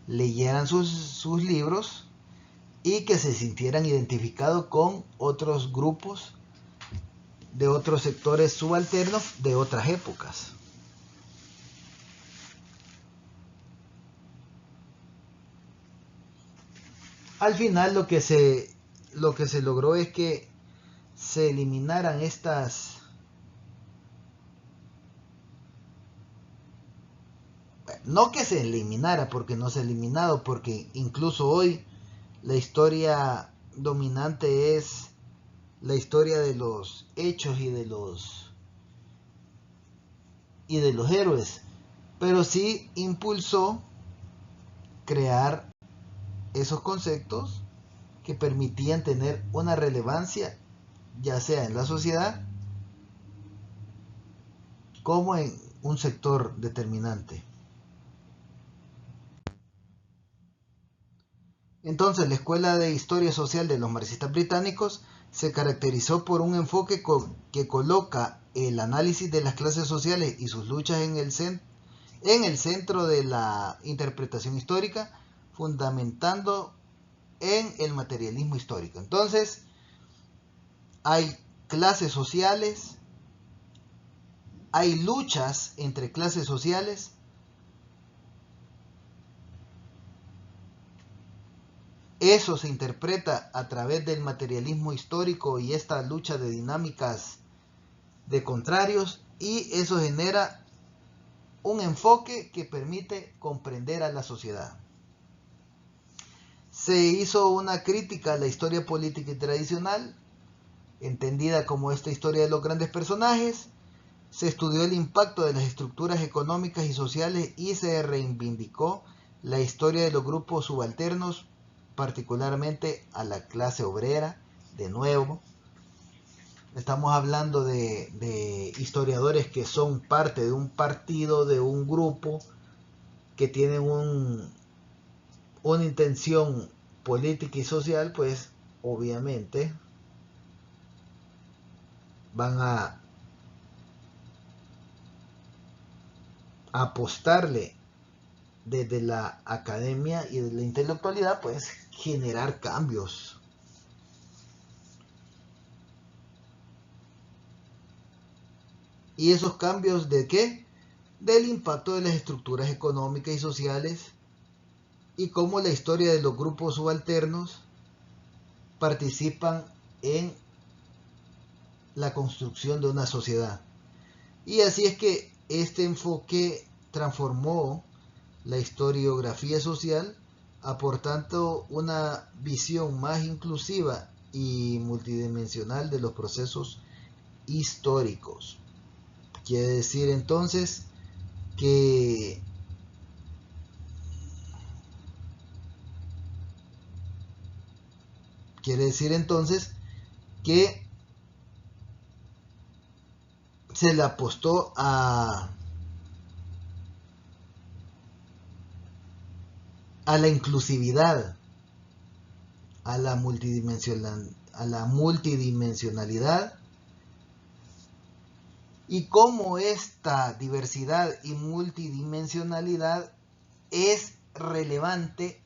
leyeran sus libros y que se sintieran identificados con otros grupos de otros sectores subalternos de otras épocas. Al final lo que se logró es que se eliminaran estas no que se eliminara, porque no se ha eliminado, porque incluso hoy la historia dominante es la historia de los hechos y de los héroes, pero sí impulsó crear esos conceptos que permitían tener una relevancia, ya sea en la sociedad como en un sector determinante. Entonces, la Escuela de Historia Social de los marxistas británicos se caracterizó por un enfoque que coloca el análisis de las clases sociales y sus luchas en el centro de la interpretación histórica, fundamentando en el materialismo histórico. Entonces, hay clases sociales, hay luchas entre clases sociales, eso se interpreta a través del materialismo histórico y esta lucha de dinámicas de contrarios, y eso genera un enfoque que permite comprender a la sociedad. Se hizo una crítica a la historia política y tradicional, entendida como esta historia de los grandes personajes. Se estudió el impacto de las estructuras económicas y sociales y se reivindicó la historia de los grupos subalternos, particularmente a la clase obrera. De nuevo, estamos hablando de historiadores que son parte de un partido, de un grupo, que tienen una intención política y social, pues obviamente van a apostarle desde la academia y de la intelectualidad, pues generar cambios. ¿Y esos cambios de qué? Del impacto de las estructuras económicas y sociales y cómo la historia de los grupos subalternos participan en la construcción de una sociedad. Y así es que este enfoque transformó la historiografía social, aportando una visión más inclusiva y multidimensional de los procesos históricos. Quiere decir entonces que se le apostó a la inclusividad, a la multidimensionalidad, y cómo esta diversidad y multidimensionalidad es relevante,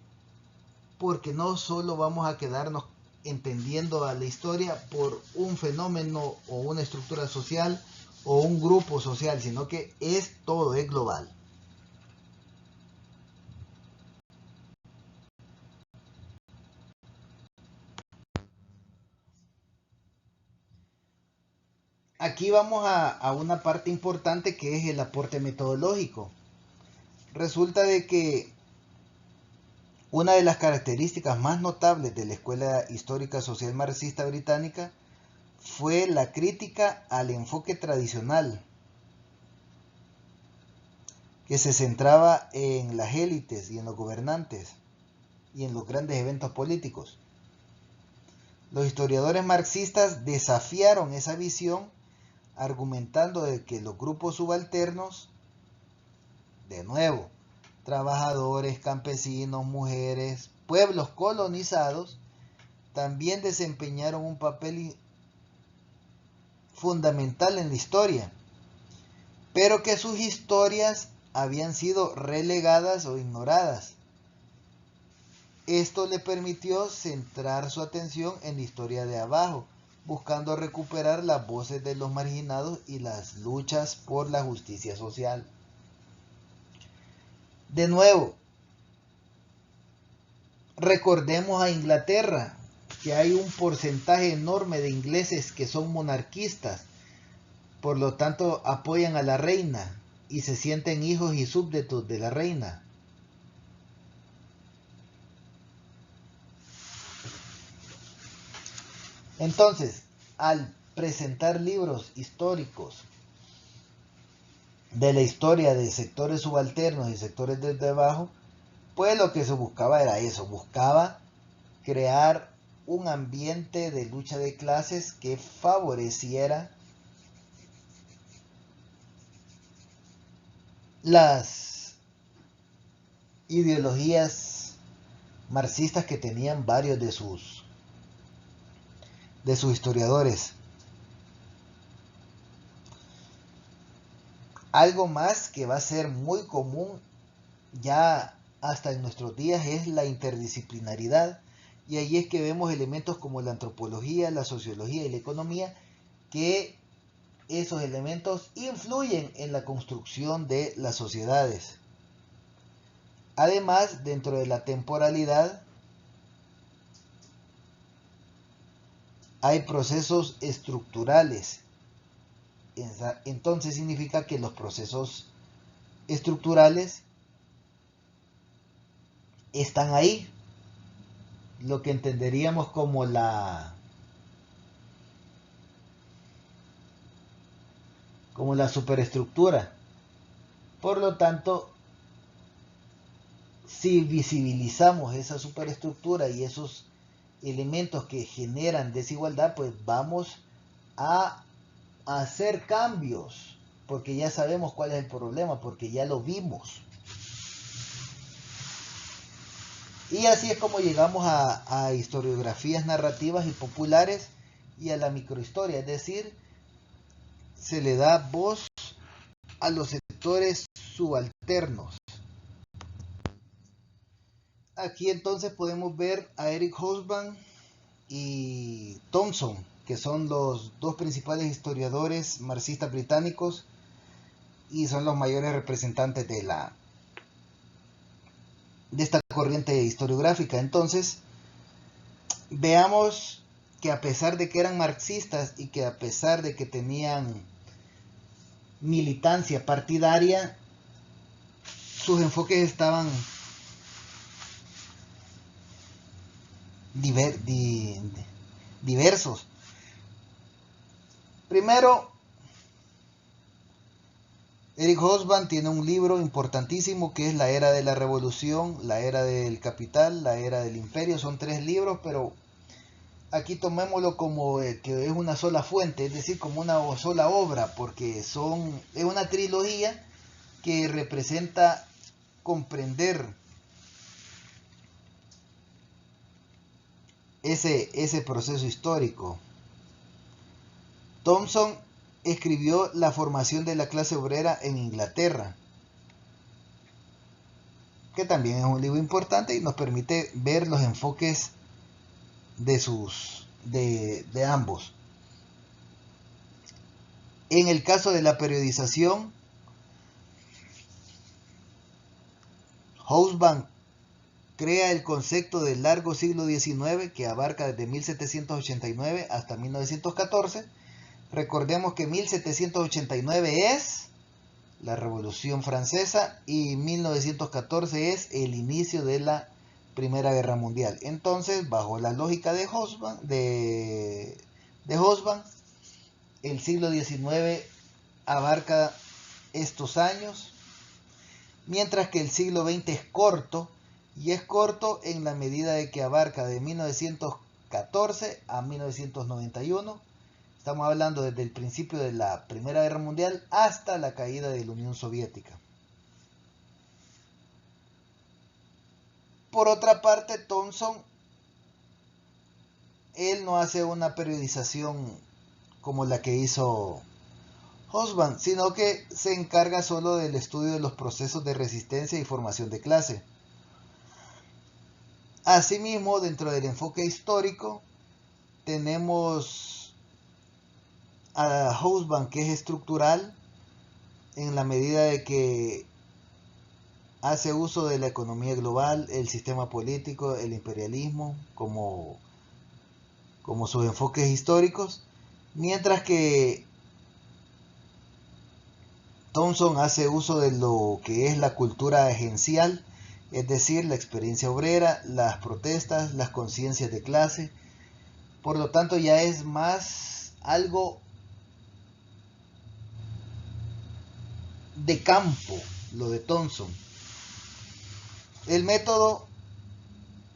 porque no solo vamos a quedarnos entendiendo a la historia por un fenómeno o una estructura social o un grupo social, sino que todo es global. Aquí vamos a una parte importante, que es el aporte metodológico. Resulta de que una de las características más notables de la Escuela Histórica Social Marxista Británica fue la crítica al enfoque tradicional, que se centraba en las élites y en los gobernantes y en los grandes eventos políticos. Los historiadores marxistas desafiaron esa visión, argumentando de que los grupos subalternos, de nuevo, trabajadores, campesinos, mujeres, pueblos colonizados, también desempeñaron un papel fundamental en la historia, pero que sus historias habían sido relegadas o ignoradas. Esto le permitió centrar su atención en la historia de abajo, buscando recuperar las voces de los marginados y las luchas por la justicia social. De nuevo, recordemos a Inglaterra, que hay un porcentaje enorme de ingleses que son monarquistas, por lo tanto apoyan a la reina y se sienten hijos y súbditos de la reina. Entonces, al presentar libros históricos de la historia de sectores subalternos y sectores desde abajo, pues lo que se buscaba era eso, buscaba crear un ambiente de lucha de clases que favoreciera las ideologías marxistas que tenían varios de sus historiadores. Algo más que va a ser muy común ya hasta en nuestros días es la interdisciplinaridad, y ahí es que vemos elementos como la antropología, la sociología y la economía, que esos elementos influyen en la construcción de las sociedades. Además, dentro de la temporalidad hay procesos estructurales. Entonces significa que los procesos estructurales están ahí, lo que entenderíamos como la superestructura. Por lo tanto, si visibilizamos esa superestructura y esos elementos que generan desigualdad, pues vamos a hacer cambios, porque ya sabemos cuál es el problema, porque ya lo vimos. Y así es como llegamos a historiografías narrativas y populares y a la microhistoria, es decir, se le da voz a los sectores subalternos. Aquí entonces podemos ver a Eric Hobsbawm y Thompson, que son los dos principales historiadores marxistas británicos y son los mayores representantes de esta corriente historiográfica. Entonces, veamos que a pesar de que eran marxistas y que a pesar de que tenían militancia partidaria, sus enfoques estaban diversos. Primero, Eric Hobsbawm tiene un libro importantísimo que es La Era de la Revolución, La Era del Capital, La Era del Imperio. Son 3 libros, pero aquí tomémoslo como que es una sola fuente, es decir, como una sola obra, porque es una trilogía que representa comprender ese proceso histórico. Thompson escribió La formación de la clase obrera en Inglaterra, que también es un libro importante y nos permite ver los enfoques de ambos. En el caso de la periodización, Hobsbawm crea el concepto del largo siglo XIX que abarca desde 1789 hasta 1914. Recordemos que 1789 es la Revolución Francesa y 1914 es el inicio de la Primera Guerra Mundial. Entonces, bajo la lógica de Hobsbawm, el siglo XIX abarca estos años, mientras que el siglo XX es corto, y es corto en la medida de que abarca de 1914 a 1991. Estamos hablando desde el principio de la Primera Guerra Mundial hasta la caída de la Unión Soviética. Por otra parte, Thompson, él no hace una periodización como la que hizo Hobsbawm, sino que se encarga solo del estudio de los procesos de resistencia y formación de clase. Asimismo, dentro del enfoque histórico, tenemos a Hobsbawm, que es estructural en la medida de que hace uso de la economía global, el sistema político, el imperialismo como sus enfoques históricos, mientras que Thompson hace uso de lo que es la cultura agencial, es decir, la experiencia obrera, las protestas, las conciencias de clase. Por lo tanto, ya es más algo de campo, lo de Thompson. El método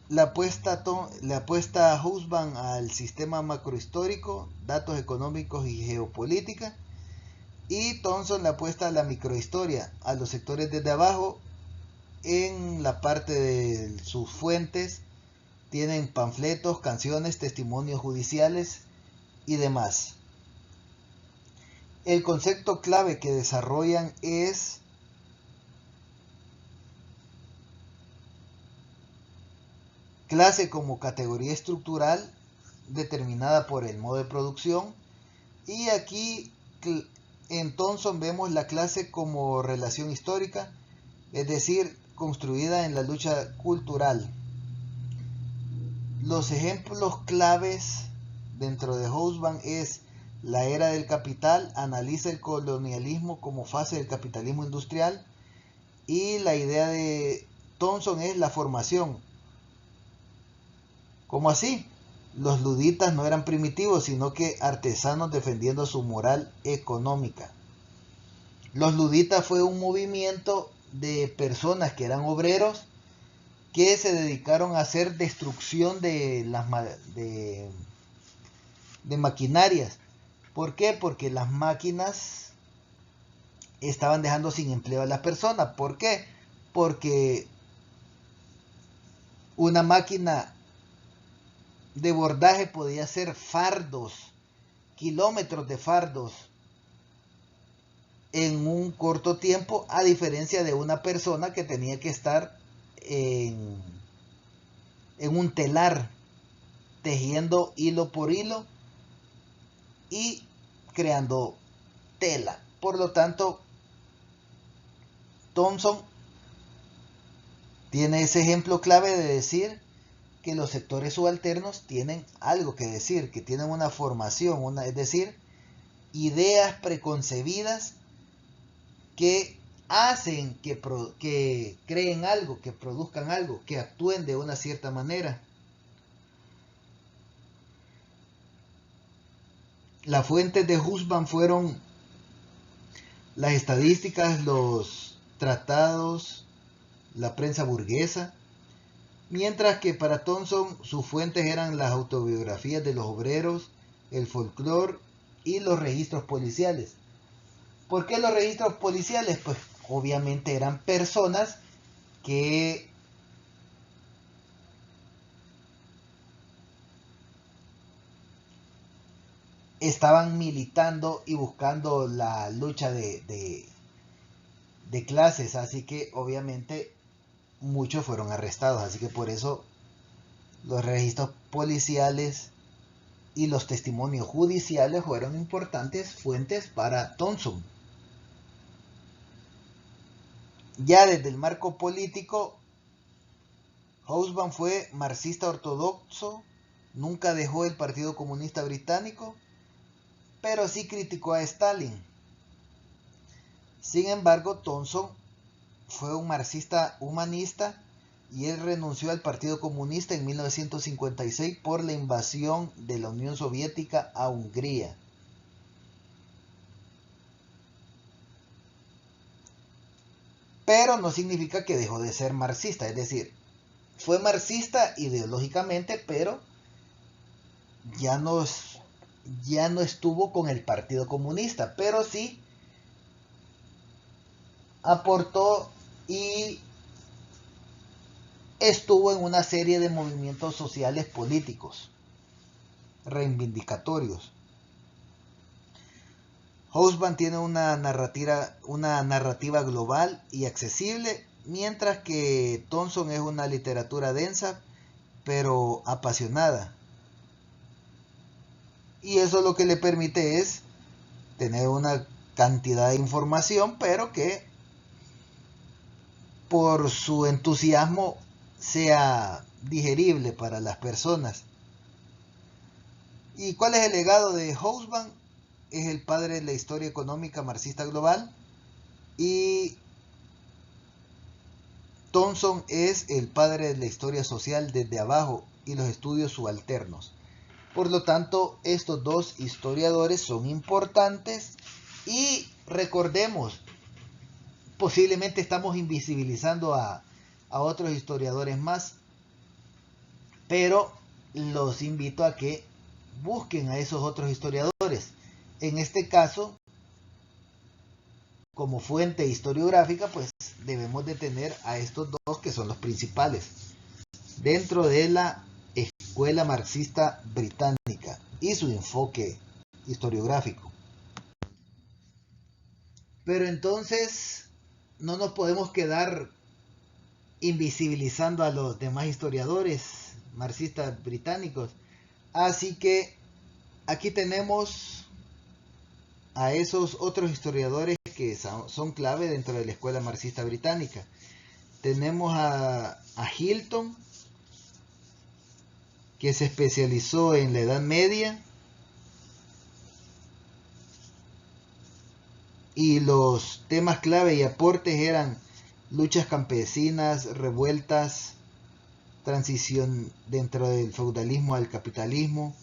le apuesta a Hobsbawm al sistema macrohistórico, datos económicos y geopolítica, y Thompson le apuesta a la microhistoria, a los sectores desde abajo. En la parte de sus fuentes tienen panfletos, canciones, testimonios judiciales y demás. El concepto clave que desarrollan es clase como categoría estructural determinada por el modo de producción, y aquí en Thomson vemos la clase como relación histórica, es decir, construida en la lucha cultural. Los ejemplos claves dentro de Hobsbawm es la era del capital, analiza el colonialismo como fase del capitalismo industrial, y la idea de Thomson es la formación. ¿Cómo así? Los luditas no eran primitivos, sino que artesanos defendiendo su moral económica. Los luditas fue un movimiento de personas que eran obreros que se dedicaron a hacer destrucción de maquinarias. ¿Por qué? Porque las máquinas estaban dejando sin empleo a las personas. ¿Por qué? Porque una máquina de bordaje podía hacer fardos, kilómetros de fardos en un corto tiempo, a diferencia de una persona que tenía que estar en un telar tejiendo hilo por hilo y creando tela. Por lo tanto, Thomson tiene ese ejemplo clave de decir que los sectores subalternos tienen algo que decir, que tienen una formación, es decir, ideas preconcebidas que hacen que creen algo, que produzcan algo, que actúen de una cierta manera. Las fuentes de Hobsbawm fueron las estadísticas, los tratados, la prensa burguesa, mientras que para Thomson sus fuentes eran las autobiografías de los obreros, el folclore y los registros policiales. ¿Por qué los registros policiales? Pues obviamente eran personas que estaban militando y buscando la lucha de clases, así que obviamente muchos fueron arrestados, así que por eso los registros policiales y los testimonios judiciales fueron importantes fuentes para Thomson. Ya desde el marco político, Hobsbawm fue marxista ortodoxo, nunca dejó el Partido Comunista Británico, pero sí criticó a Stalin. Sin embargo, Thomson fue un marxista humanista y él renunció al Partido Comunista en 1956 por la invasión de la Unión Soviética a Hungría. Pero no significa que dejó de ser marxista, es decir, fue marxista ideológicamente, pero ya no estuvo con el Partido Comunista, pero sí aportó y estuvo en una serie de movimientos sociales políticos reivindicatorios. Hobsbawm tiene una narrativa global y accesible, mientras que Thomson es una literatura densa pero apasionada. Y eso lo que le permite es tener una cantidad de información, pero que por su entusiasmo sea digerible para las personas. ¿Y cuál es el legado de Hobsbawm? Es el padre de la historia económica marxista global, y Thomson es el padre de la historia social desde abajo y los estudios subalternos. Por lo tanto, estos dos historiadores son importantes, y recordemos, posiblemente estamos invisibilizando a otros historiadores más, pero los invito a que busquen a esos otros historiadores. En este caso, como fuente historiográfica, pues debemos de tener a estos dos que son los principales dentro de la escuela marxista británica y su enfoque historiográfico. Pero entonces no nos podemos quedar invisibilizando a los demás historiadores marxistas británicos. Así que aquí tenemos a esos otros historiadores que son clave dentro de la escuela marxista británica. Tenemos a Hilton, que se especializó en la Edad Media, y los temas clave y aportes eran luchas campesinas, revueltas, transición dentro del feudalismo al capitalismo.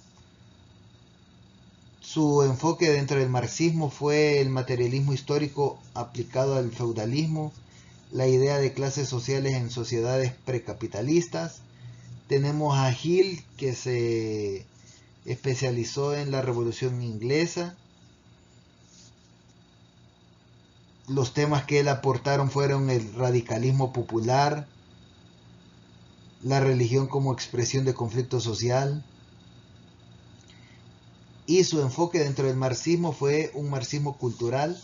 Su enfoque dentro del marxismo fue el materialismo histórico aplicado al feudalismo, la idea de clases sociales en sociedades precapitalistas. Tenemos a Hill, que se especializó en la Revolución Inglesa. Los temas que él aportaron fueron el radicalismo popular, la religión como expresión de conflicto social, y su enfoque dentro del marxismo fue un marxismo cultural,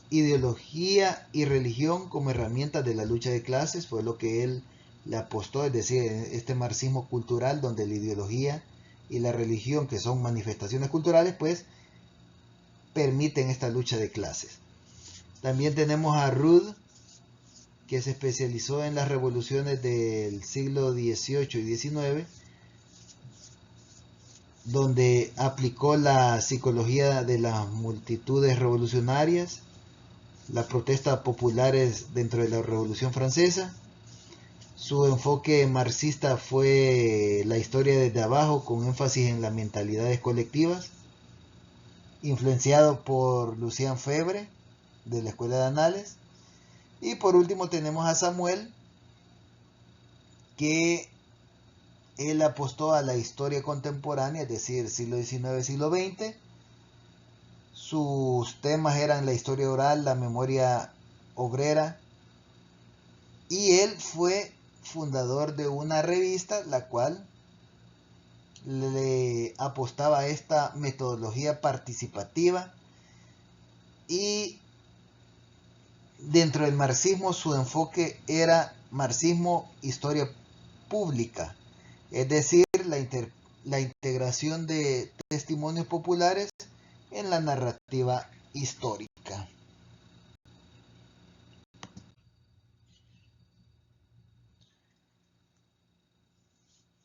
ideología y religión como herramientas de la lucha de clases, fue lo que él le apostó, es decir, este marxismo cultural donde la ideología y la religión, que son manifestaciones culturales, pues permiten esta lucha de clases. También tenemos a Rudd, que se especializó en las revoluciones del siglo XVIII y XIX, donde aplicó la psicología de las multitudes revolucionarias, las protestas populares dentro de la Revolución Francesa. Su enfoque marxista fue la historia desde abajo, con énfasis en las mentalidades colectivas, influenciado por Lucien Febvre, de la Escuela de Anales. Y por último tenemos a Samuel, que él apostó a la historia contemporánea, es decir, siglo XIX, siglo XX. Sus temas eran la historia oral, la memoria obrera, y él fue fundador de una revista la cual le apostaba a esta metodología participativa, y dentro del marxismo su enfoque era marxismo historia pública, es decir, la integración de testimonios populares en la narrativa histórica.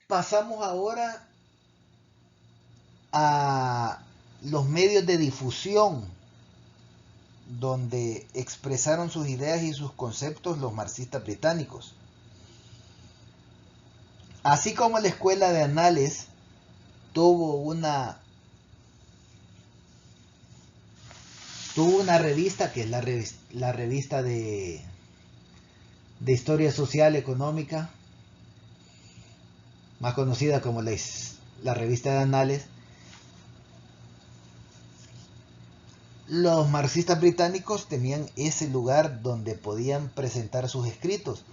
Pasamos ahora a los medios de difusión donde expresaron sus ideas y sus conceptos los marxistas británicos. Así como la Escuela de Anales tuvo una revista, que es la revista de historia social económica, más conocida como la revista de Anales. Los marxistas británicos tenían ese lugar donde podían presentar sus escritos,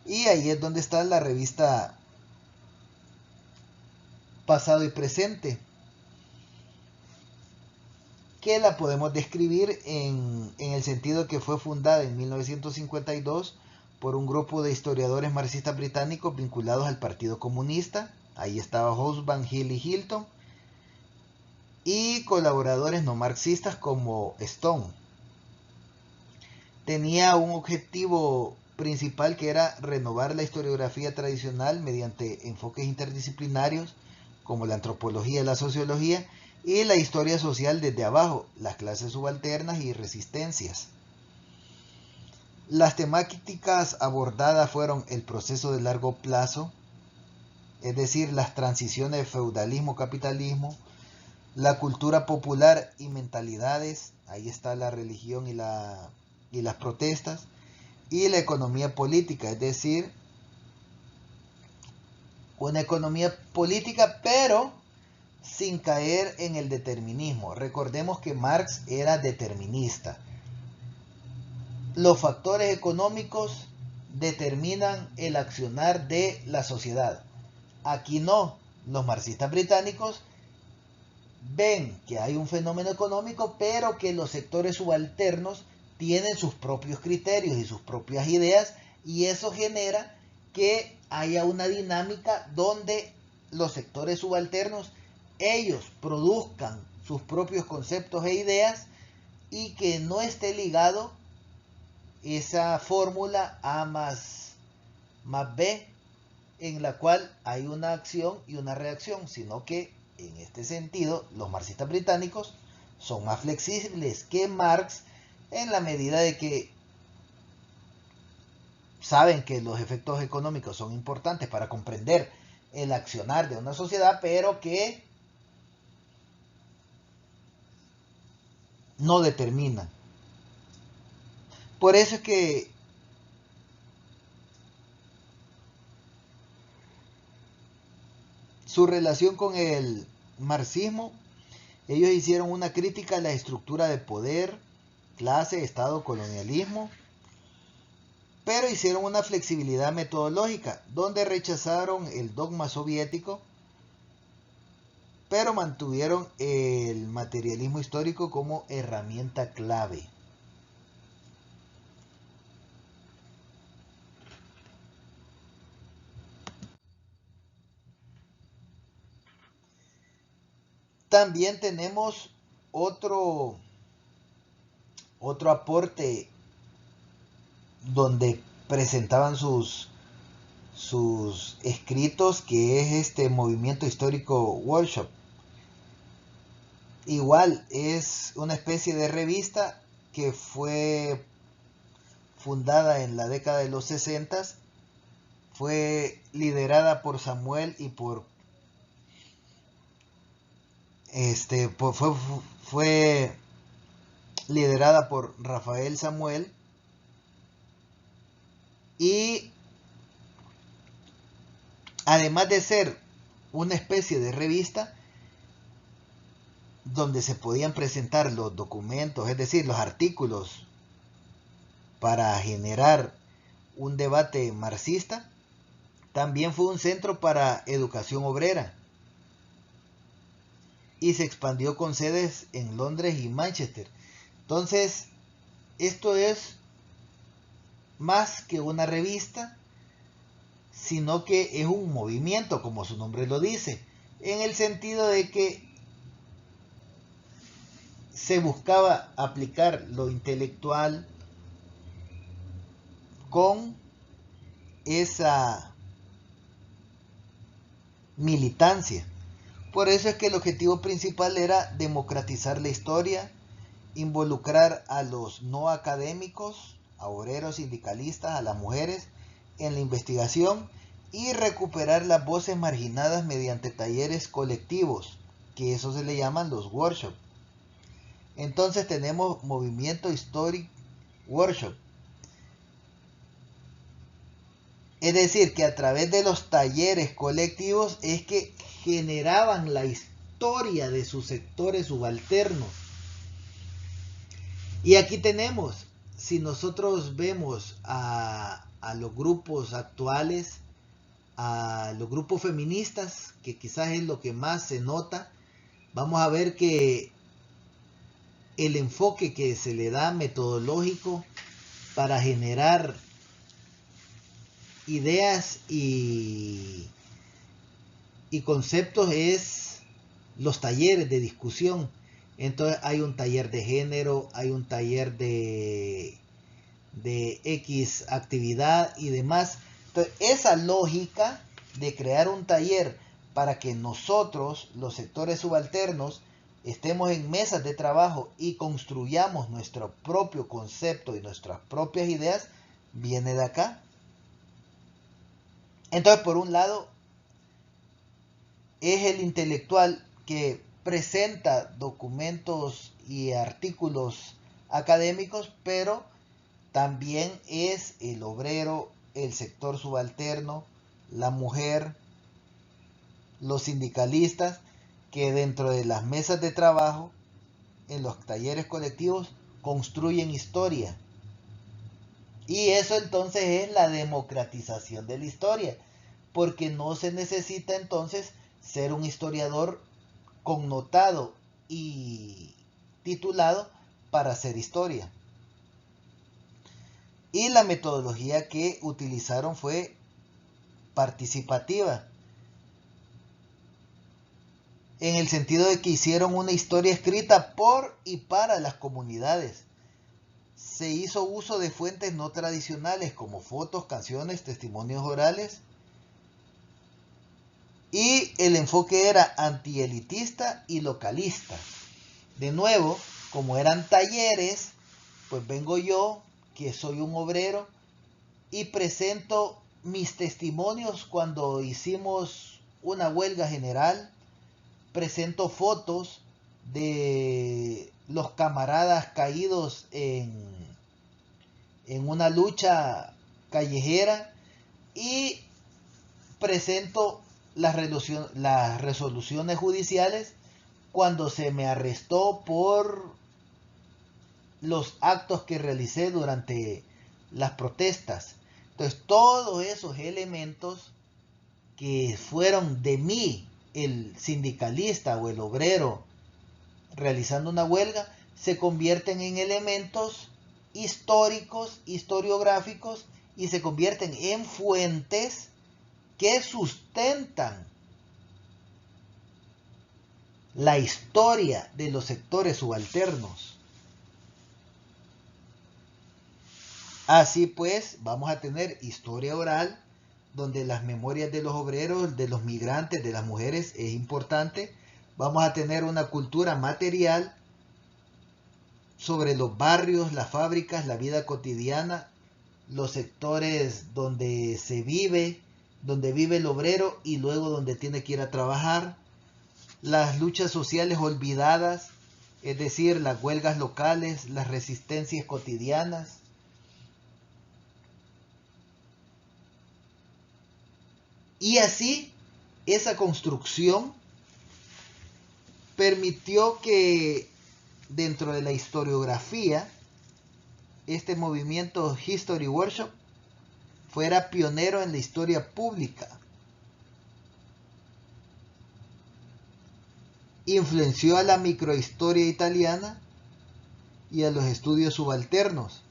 y ahí es donde está la revista Pasado y Presente, que la podemos describir en el sentido que fue fundada en 1952 por un grupo de historiadores marxistas británicos vinculados al Partido Comunista. Ahí estaba Hobsbawm, Hill y Hilton, y colaboradores no marxistas como Stone. Tenía un objetivo principal, que era renovar la historiografía tradicional mediante enfoques interdisciplinarios como la antropología y la sociología, y la historia social desde abajo, las clases subalternas y resistencias. Las temáticas abordadas fueron el proceso de largo plazo, es decir, las transiciones de feudalismo-capitalismo, la cultura popular y mentalidades, ahí está la religión y las protestas, y la economía política, es decir, una economía política pero sin caer en el determinismo. Recordemos que Marx era determinista. Los factores económicos determinan el accionar de la sociedad. Aquí no, los marxistas británicos ven que hay un fenómeno económico, pero que los sectores subalternos tienen sus propios criterios y sus propias ideas, y eso genera que haya una dinámica donde los sectores subalternos, ellos produzcan sus propios conceptos e ideas, y que no esté ligado esa fórmula A más B, en la cual hay una acción y una reacción, sino que en este sentido los marxistas británicos son más flexibles que Marx, en la medida de que saben que los efectos económicos son importantes para comprender el accionar de una sociedad, pero que no determinan. Por eso es que su relación con el marxismo, ellos hicieron una crítica a la estructura de poder, clase, Estado, colonialismo, pero hicieron una flexibilidad metodológica, donde rechazaron el dogma soviético, pero mantuvieron el materialismo histórico como herramienta clave. También tenemos otro aporte donde presentaban sus escritos, que es este movimiento histórico workshop. Igual es una especie de revista que fue fundada en la década de los 60, fue liderada por Samuel y fue liderada por Rafael Samuel, y además de ser una especie de revista donde se podían presentar los documentos, es decir, los artículos para generar un debate marxista, también fue un centro para educación obrera y se expandió con sedes en Londres y Manchester. Entonces, esto es más que una revista, sino que es un movimiento, como su nombre lo dice, en el sentido de que se buscaba aplicar lo intelectual con esa militancia. Por eso es que el objetivo principal era democratizar la historia, involucrar a los no académicos, a obreros, sindicalistas, a las mujeres en la investigación, y recuperar las voces marginadas mediante talleres colectivos, que eso se le llaman los workshops. Entonces tenemos movimiento histórico workshop. Es decir, que a través de los talleres colectivos es que generaban la historia de sus sectores subalternos. Y aquí tenemos, si nosotros vemos a los grupos actuales, a los grupos feministas, que quizás es lo que más se nota, vamos a ver que el enfoque que se le da metodológico para generar ideas y conceptos es los talleres de discusión. Entonces hay un taller de género, hay un taller de X actividad y demás. Entonces esa lógica de crear un taller para que nosotros, los sectores subalternos, estemos en mesas de trabajo y construyamos nuestro propio concepto y nuestras propias ideas, viene de acá. Entonces, por un lado, es el intelectual que presenta documentos y artículos académicos, pero también es el obrero, el sector subalterno, la mujer, los sindicalistas, que dentro de las mesas de trabajo, en los talleres colectivos, construyen historia. Y eso entonces es la democratización de la historia, porque no se necesita entonces ser un historiador connotado y titulado para hacer historia. Y la metodología que utilizaron fue participativa, en el sentido de que hicieron una historia escrita por y para las comunidades. Se hizo uso de fuentes no tradicionales como fotos, canciones, testimonios orales, y el enfoque era antielitista y localista. De nuevo, como eran talleres, pues vengo yo, que soy un obrero, y presento mis testimonios cuando hicimos una huelga general, presento fotos de los camaradas caídos en una lucha callejera, y presento las resoluciones judiciales cuando se me arrestó por los actos que realicé durante las protestas. Entonces, todos esos elementos que fueron de mí, el sindicalista o el obrero realizando una huelga, se convierten en elementos históricos, historiográficos, y se convierten en fuentes que sustentan la historia de los sectores subalternos. Así pues, vamos a tener historia oral, donde las memorias de los obreros, de los migrantes, de las mujeres es importante. Vamos a tener una cultura material sobre los barrios, las fábricas, la vida cotidiana, los sectores donde se vive, donde vive el obrero y luego donde tiene que ir a trabajar. Las luchas sociales olvidadas, es decir, las huelgas locales, las resistencias cotidianas. Y así, esa construcción permitió que dentro de la historiografía, este movimiento History Workshop fuera pionero en la historia pública. Influenció a la microhistoria italiana y a los estudios subalternos.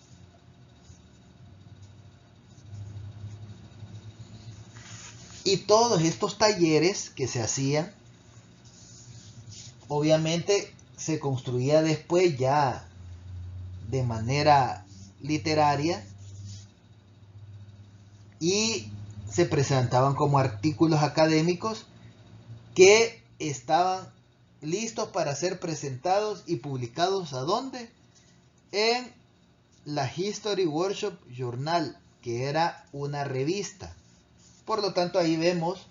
Y todos estos talleres que se hacían, obviamente se construía después ya de manera literaria y se presentaban como artículos académicos que estaban listos para ser presentados y publicados. ¿A dónde? En la History Workshop Journal, que era una revista. Por lo tanto, ahí vemos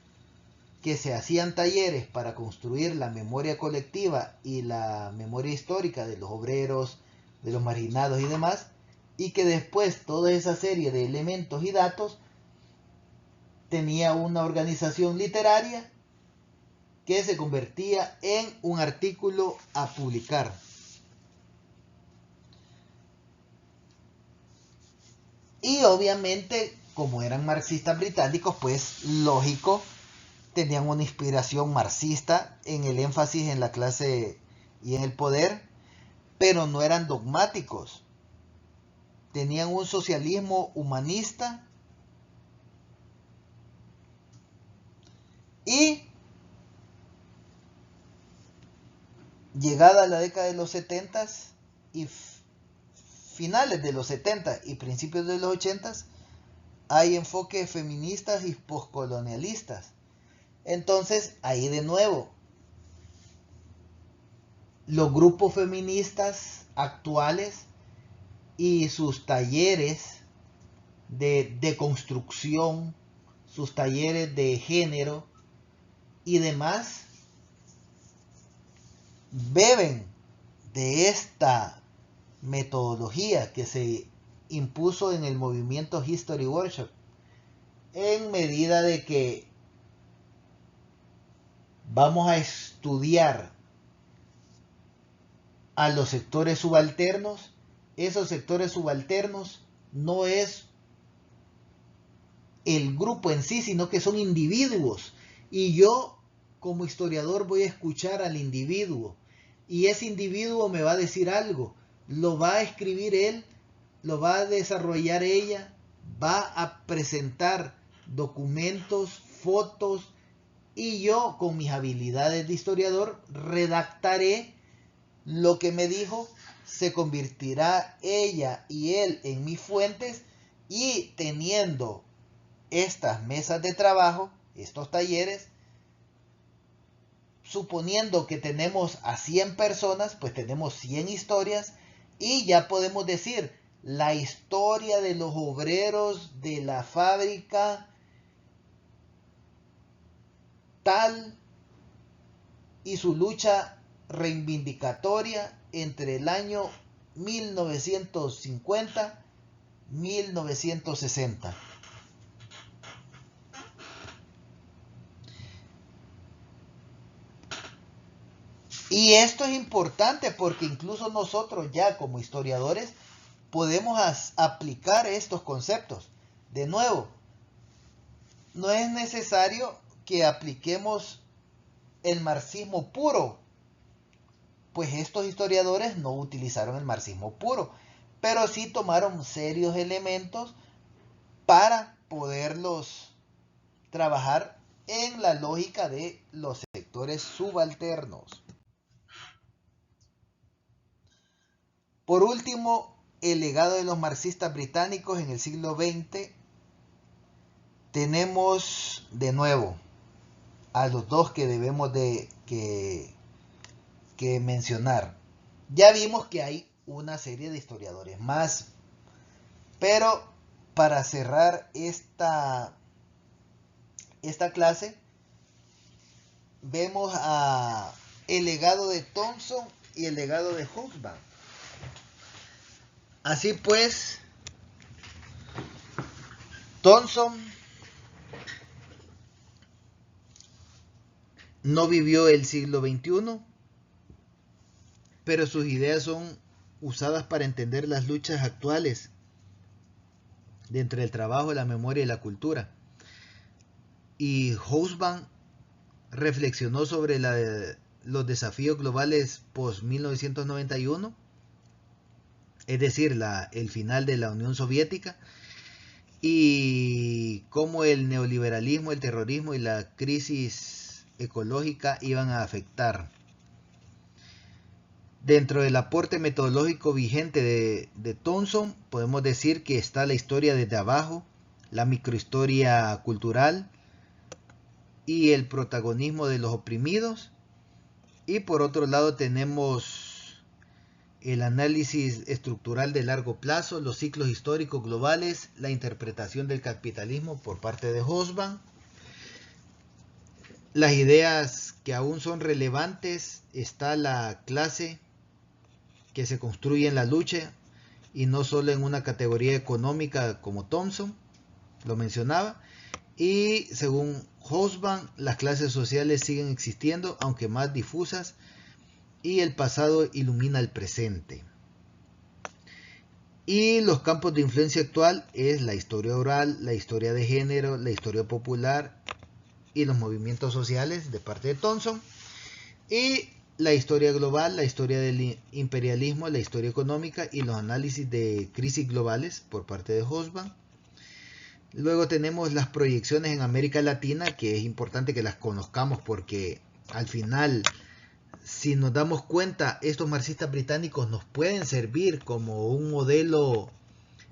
que se hacían talleres para construir la memoria colectiva y la memoria histórica de los obreros, de los marginados y demás, y que después toda esa serie de elementos y datos tenía una organización literaria que se convertía en un artículo a publicar. Y obviamente, como eran marxistas británicos, pues lógico, tenían una inspiración marxista en el énfasis en la clase y en el poder, pero no eran dogmáticos. Tenían un socialismo humanista y llegada la década de los 70 y finales de los 70 y principios de los 80, hay enfoques feministas y postcolonialistas. Entonces, ahí de nuevo, los grupos feministas actuales y sus talleres de deconstrucción, sus talleres de género y demás, beben de esta metodología que se impuso en el movimiento History Workshop, en medida de que vamos a estudiar a los sectores subalternos. Esos sectores subalternos no es el grupo en sí, sino que son individuos. Y yo, como historiador voy a escuchar al individuo y ese individuo me va a decir algo, lo va a escribir él, lo va a desarrollar ella, va a presentar documentos, fotos y yo con mis habilidades de historiador redactaré lo que me dijo, se convertirá ella y él en mis fuentes y teniendo estas mesas de trabajo, estos talleres, suponiendo que tenemos a 100 personas, pues tenemos 100 historias y ya podemos decir la historia de los obreros de la fábrica tal y su lucha reivindicatoria entre el año 1950-1960. Y esto es importante porque incluso nosotros ya como historiadores podemos aplicar estos conceptos. De nuevo, no es necesario que apliquemos el marxismo puro, pues estos historiadores no utilizaron el marxismo puro, pero sí tomaron serios elementos para poderlos trabajar en la lógica de los sectores subalternos. Por último, el legado de los marxistas británicos en el siglo XX. Tenemos de nuevo a los dos que debemos de que mencionar. Ya vimos que hay una serie de historiadores más, pero para cerrar esta clase vemos el legado de Thompson y el legado de Hobsbawm. Así pues, Thompson no vivió el siglo XXI, pero sus ideas son usadas para entender las luchas actuales dentro del trabajo, la memoria y la cultura. Y Hobsbawm reflexionó sobre los desafíos globales post-1991, es decir, el final de la Unión Soviética, y cómo el neoliberalismo, el terrorismo y la crisis ecológica iban a afectar. Dentro del aporte metodológico vigente de Thompson, podemos decir que está la historia desde abajo, la microhistoria cultural y el protagonismo de los oprimidos. Y por otro lado tenemos el análisis estructural de largo plazo, los ciclos históricos globales, la interpretación del capitalismo por parte de Hobsbawm, las ideas que aún son relevantes, está la clase que se construye en la lucha y no solo en una categoría económica como Thompson lo mencionaba, y según Hobsbawm las clases sociales siguen existiendo aunque más difusas y el pasado ilumina el presente. Y los campos de influencia actual es la historia oral, la historia de género, la historia popular y los movimientos sociales de parte de Thompson, y la historia global, la historia del imperialismo, la historia económica y los análisis de crisis globales por parte de Hobsbawm. Luego tenemos las proyecciones en América Latina, que es importante que las conozcamos porque al final, si nos damos cuenta, estos marxistas británicos nos pueden servir como un modelo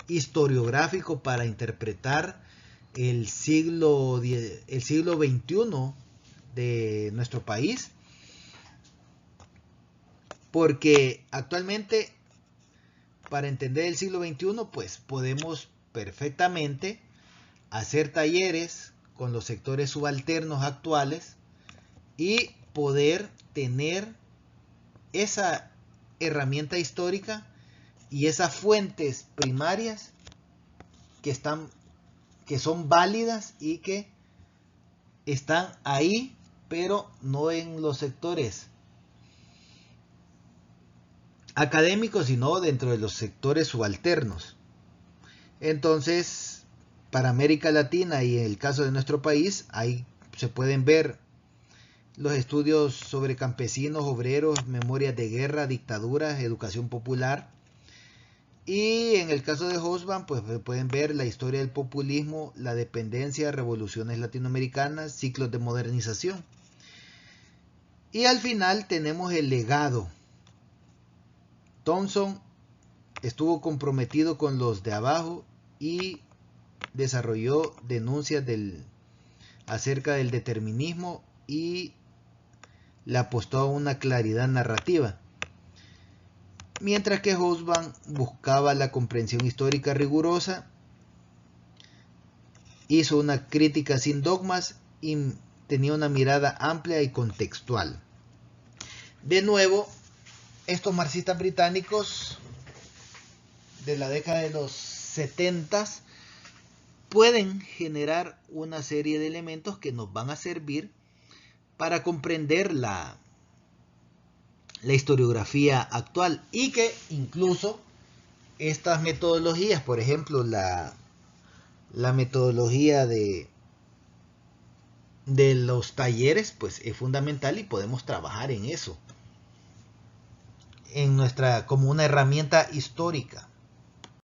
historiográfico para interpretar el siglo XXI de nuestro país, porque actualmente para entender el siglo XXI pues podemos perfectamente hacer talleres con los sectores subalternos actuales y poder tener esa herramienta histórica y esas fuentes primarias que son válidas y que están ahí, pero no en los sectores académicos, sino dentro de los sectores subalternos. Entonces, para América Latina y en el caso de nuestro país, ahí se pueden ver los estudios sobre campesinos, obreros, memorias de guerra, dictaduras, educación popular. Y en el caso de Hobsbawm, pues pueden ver la historia del populismo, la dependencia, revoluciones latinoamericanas, ciclos de modernización. Y al final tenemos el legado. Thompson estuvo comprometido con los de abajo y desarrolló denuncias acerca del determinismo y le apostó a una claridad narrativa. Mientras que Hobsbawm buscaba la comprensión histórica rigurosa, hizo una crítica sin dogmas y tenía una mirada amplia y contextual. De nuevo, estos marxistas británicos de la década de los 70 pueden generar una serie de elementos que nos van a servir para comprender la historiografía actual, y que incluso estas metodologías, por ejemplo la metodología de los talleres, pues es fundamental y podemos trabajar en eso como una herramienta histórica.